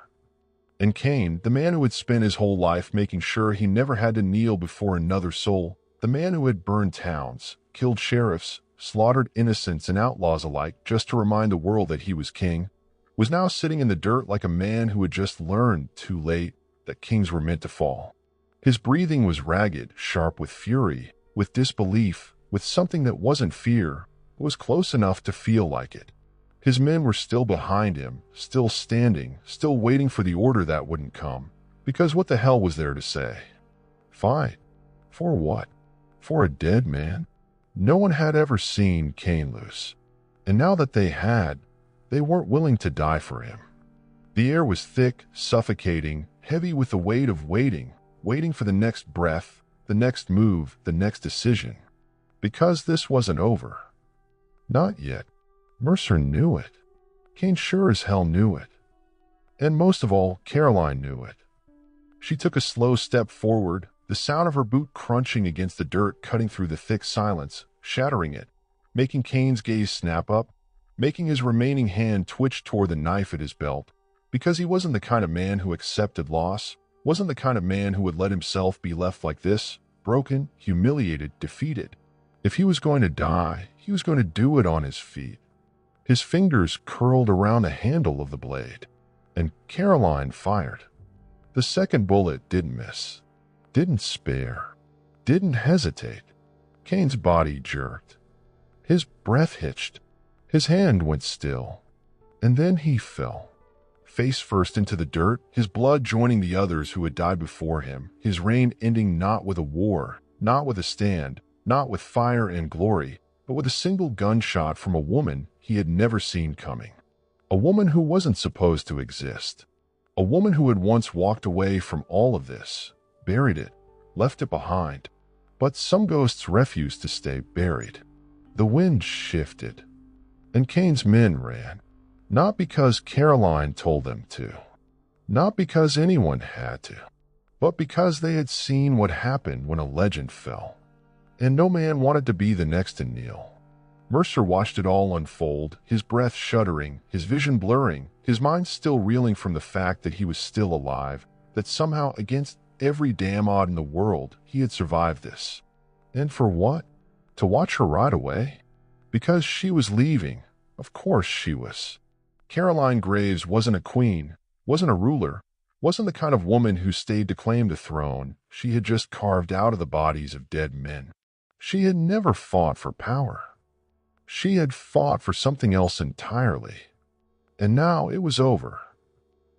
And Kane, the man who had spent his whole life making sure he never had to kneel before another soul, the man who had burned towns, killed sheriffs, slaughtered innocents and outlaws alike just to remind the world that he was king, was now sitting in the dirt like a man who had just learned, too late, that kings were meant to fall. His breathing was ragged, sharp with fury, with disbelief, with something that wasn't fear, but was close enough to feel like it. His men were still behind him, still standing, still waiting for the order that wouldn't come. Because what the hell was there to say? Fight? For what? For a dead man? No one had ever seen Kane loose. And now that they had, they weren't willing to die for him. The air was thick, suffocating, heavy with the weight of waiting, waiting for the next breath, the next move, the next decision. Because this wasn't over. Not yet. Mercer knew it. Kane sure as hell knew it. And most of all, Caroline knew it. She took a slow step forward, the sound of her boot crunching against the dirt cutting through the thick silence, shattering it, making Kane's gaze snap up, making his remaining hand twitch toward the knife at his belt, because he wasn't the kind of man who accepted loss, wasn't the kind of man who would let himself be left like this, broken, humiliated, defeated. If he was going to die, he was going to do it on his feet. His fingers curled around the handle of the blade, and Caroline fired. The second bullet didn't miss, didn't spare, didn't hesitate. Kane's body jerked. His breath hitched. His hand went still. And then he fell, face first into the dirt, his blood joining the others who had died before him, his reign ending not with a war, not with a stand, not with fire and glory, but with a single gunshot from a woman he had never seen coming. A woman who wasn't supposed to exist. A woman who had once walked away from all of this, buried it, left it behind. But some ghosts refused to stay buried. The wind shifted, and Kane's men ran. Not because Caroline told them to. Not because anyone had to. But because they had seen what happened when a legend fell. And no man wanted to be the next to kneel. Mercer watched it all unfold, his breath shuddering, his vision blurring, his mind still reeling from the fact that he was still alive, that somehow against every damn odd in the world, he had survived this. And for what? To watch her ride away? Because she was leaving. Of course she was. Caroline Graves wasn't a queen, wasn't a ruler, wasn't the kind of woman who stayed to claim the throne she had just carved out of the bodies of dead men. She had never fought for power. She had fought for something else entirely. And now it was over.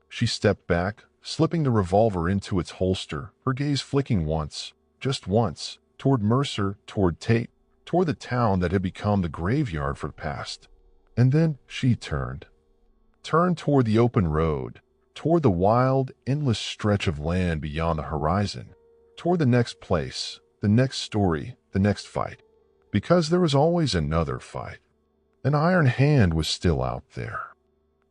She stepped back, slipping the revolver into its holster, her gaze flicking once, just once, toward Mercer, toward Tate, toward the town that had become the graveyard for the past. And then she turned toward the open road, toward the wild, endless stretch of land beyond the horizon, toward the next place, the next story, the next fight. Because there was always another fight. An iron hand was still out there.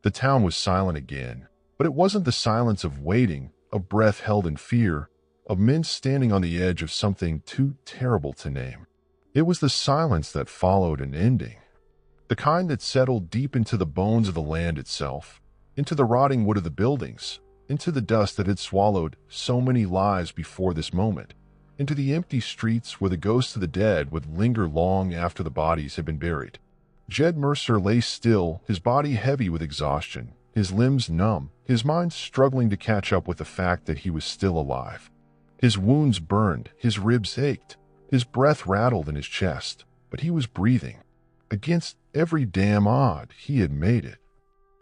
The town was silent again, but it wasn't the silence of waiting, of breath held in fear, of men standing on the edge of something too terrible to name. It was the silence that followed an ending, the kind that settled deep into the bones of the land itself, into the rotting wood of the buildings, into the dust that had swallowed so many lives before this moment, into the empty streets where the ghosts of the dead would linger long after the bodies had been buried. Jed Mercer lay still, his body heavy with exhaustion, his limbs numb, his mind struggling to catch up with the fact that he was still alive. His wounds burned, his ribs ached, his breath rattled in his chest, but he was breathing. Against every damn odd, he had made it.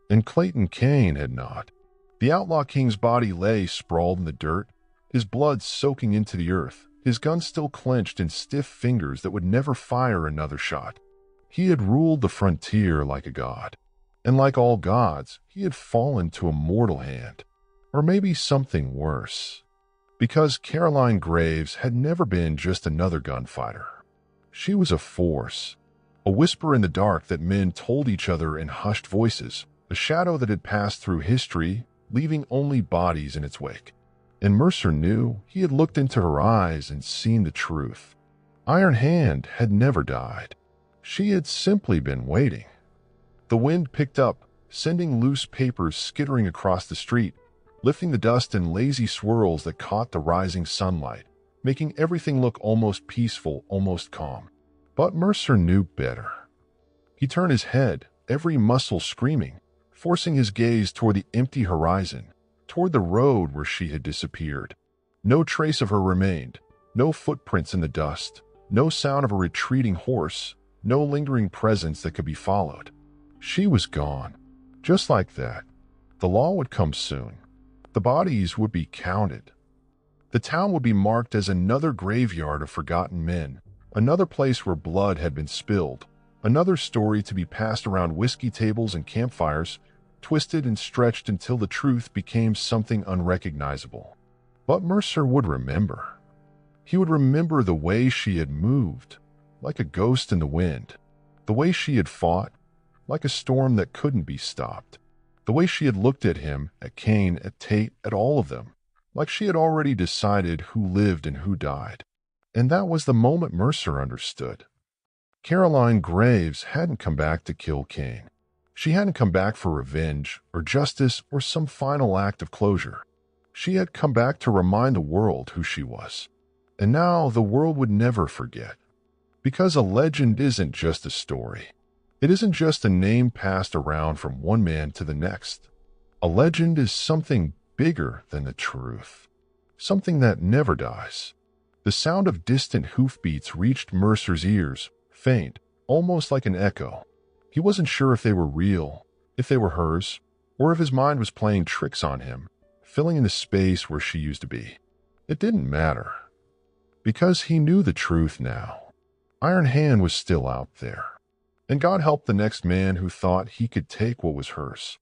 And Clayton Cain had not. The Outlaw King's body lay sprawled in the dirt, his blood soaking into the earth, his gun still clenched in stiff fingers that would never fire another shot. He had ruled the frontier like a god. And like all gods, he had fallen to a mortal hand. Or maybe something worse. Because Caroline Graves had never been just another gunfighter. She was a force. A whisper in the dark that men told each other in hushed voices. A shadow that had passed through history, leaving only bodies in its wake. And Mercer knew. He had looked into her eyes and seen the truth. Iron Hand had never died. She had simply been waiting. The wind picked up, sending loose papers skittering across the street, lifting the dust in lazy swirls that caught the rising sunlight, making everything look almost peaceful, almost calm. But Mercer knew better. He turned his head, every muscle screaming, forcing his gaze toward the empty horizon, toward the road where she had disappeared. No trace of her remained, no footprints in the dust, no sound of a retreating horse, no lingering presence that could be followed. She was gone. Just like that. The law would come soon. The bodies would be counted. The town would be marked as another graveyard of forgotten men, another place where blood had been spilled, another story to be passed around whiskey tables and campfires, twisted and stretched until the truth became something unrecognizable. But Mercer would remember. He would remember the way she had moved, like a ghost in the wind, the way she had fought, like a storm that couldn't be stopped, the way she had looked at him, at Cain, at Tate, at all of them, like she had already decided who lived and who died. And that was the moment Mercer understood. Caroline Graves hadn't come back to kill Cain. She hadn't come back for revenge, or justice, or some final act of closure. She had come back to remind the world who she was. And now the world would never forget. Because a legend isn't just a story. It isn't just a name passed around from one man to the next. A legend is something bigger than the truth. Something that never dies. The sound of distant hoofbeats reached Mercer's ears, faint, almost like an echo. He wasn't sure if they were real, if they were hers, or if his mind was playing tricks on him, filling in the space where she used to be. It didn't matter. Because he knew the truth now. Iron Hand was still out there. And God help the next man who thought he could take what was hers.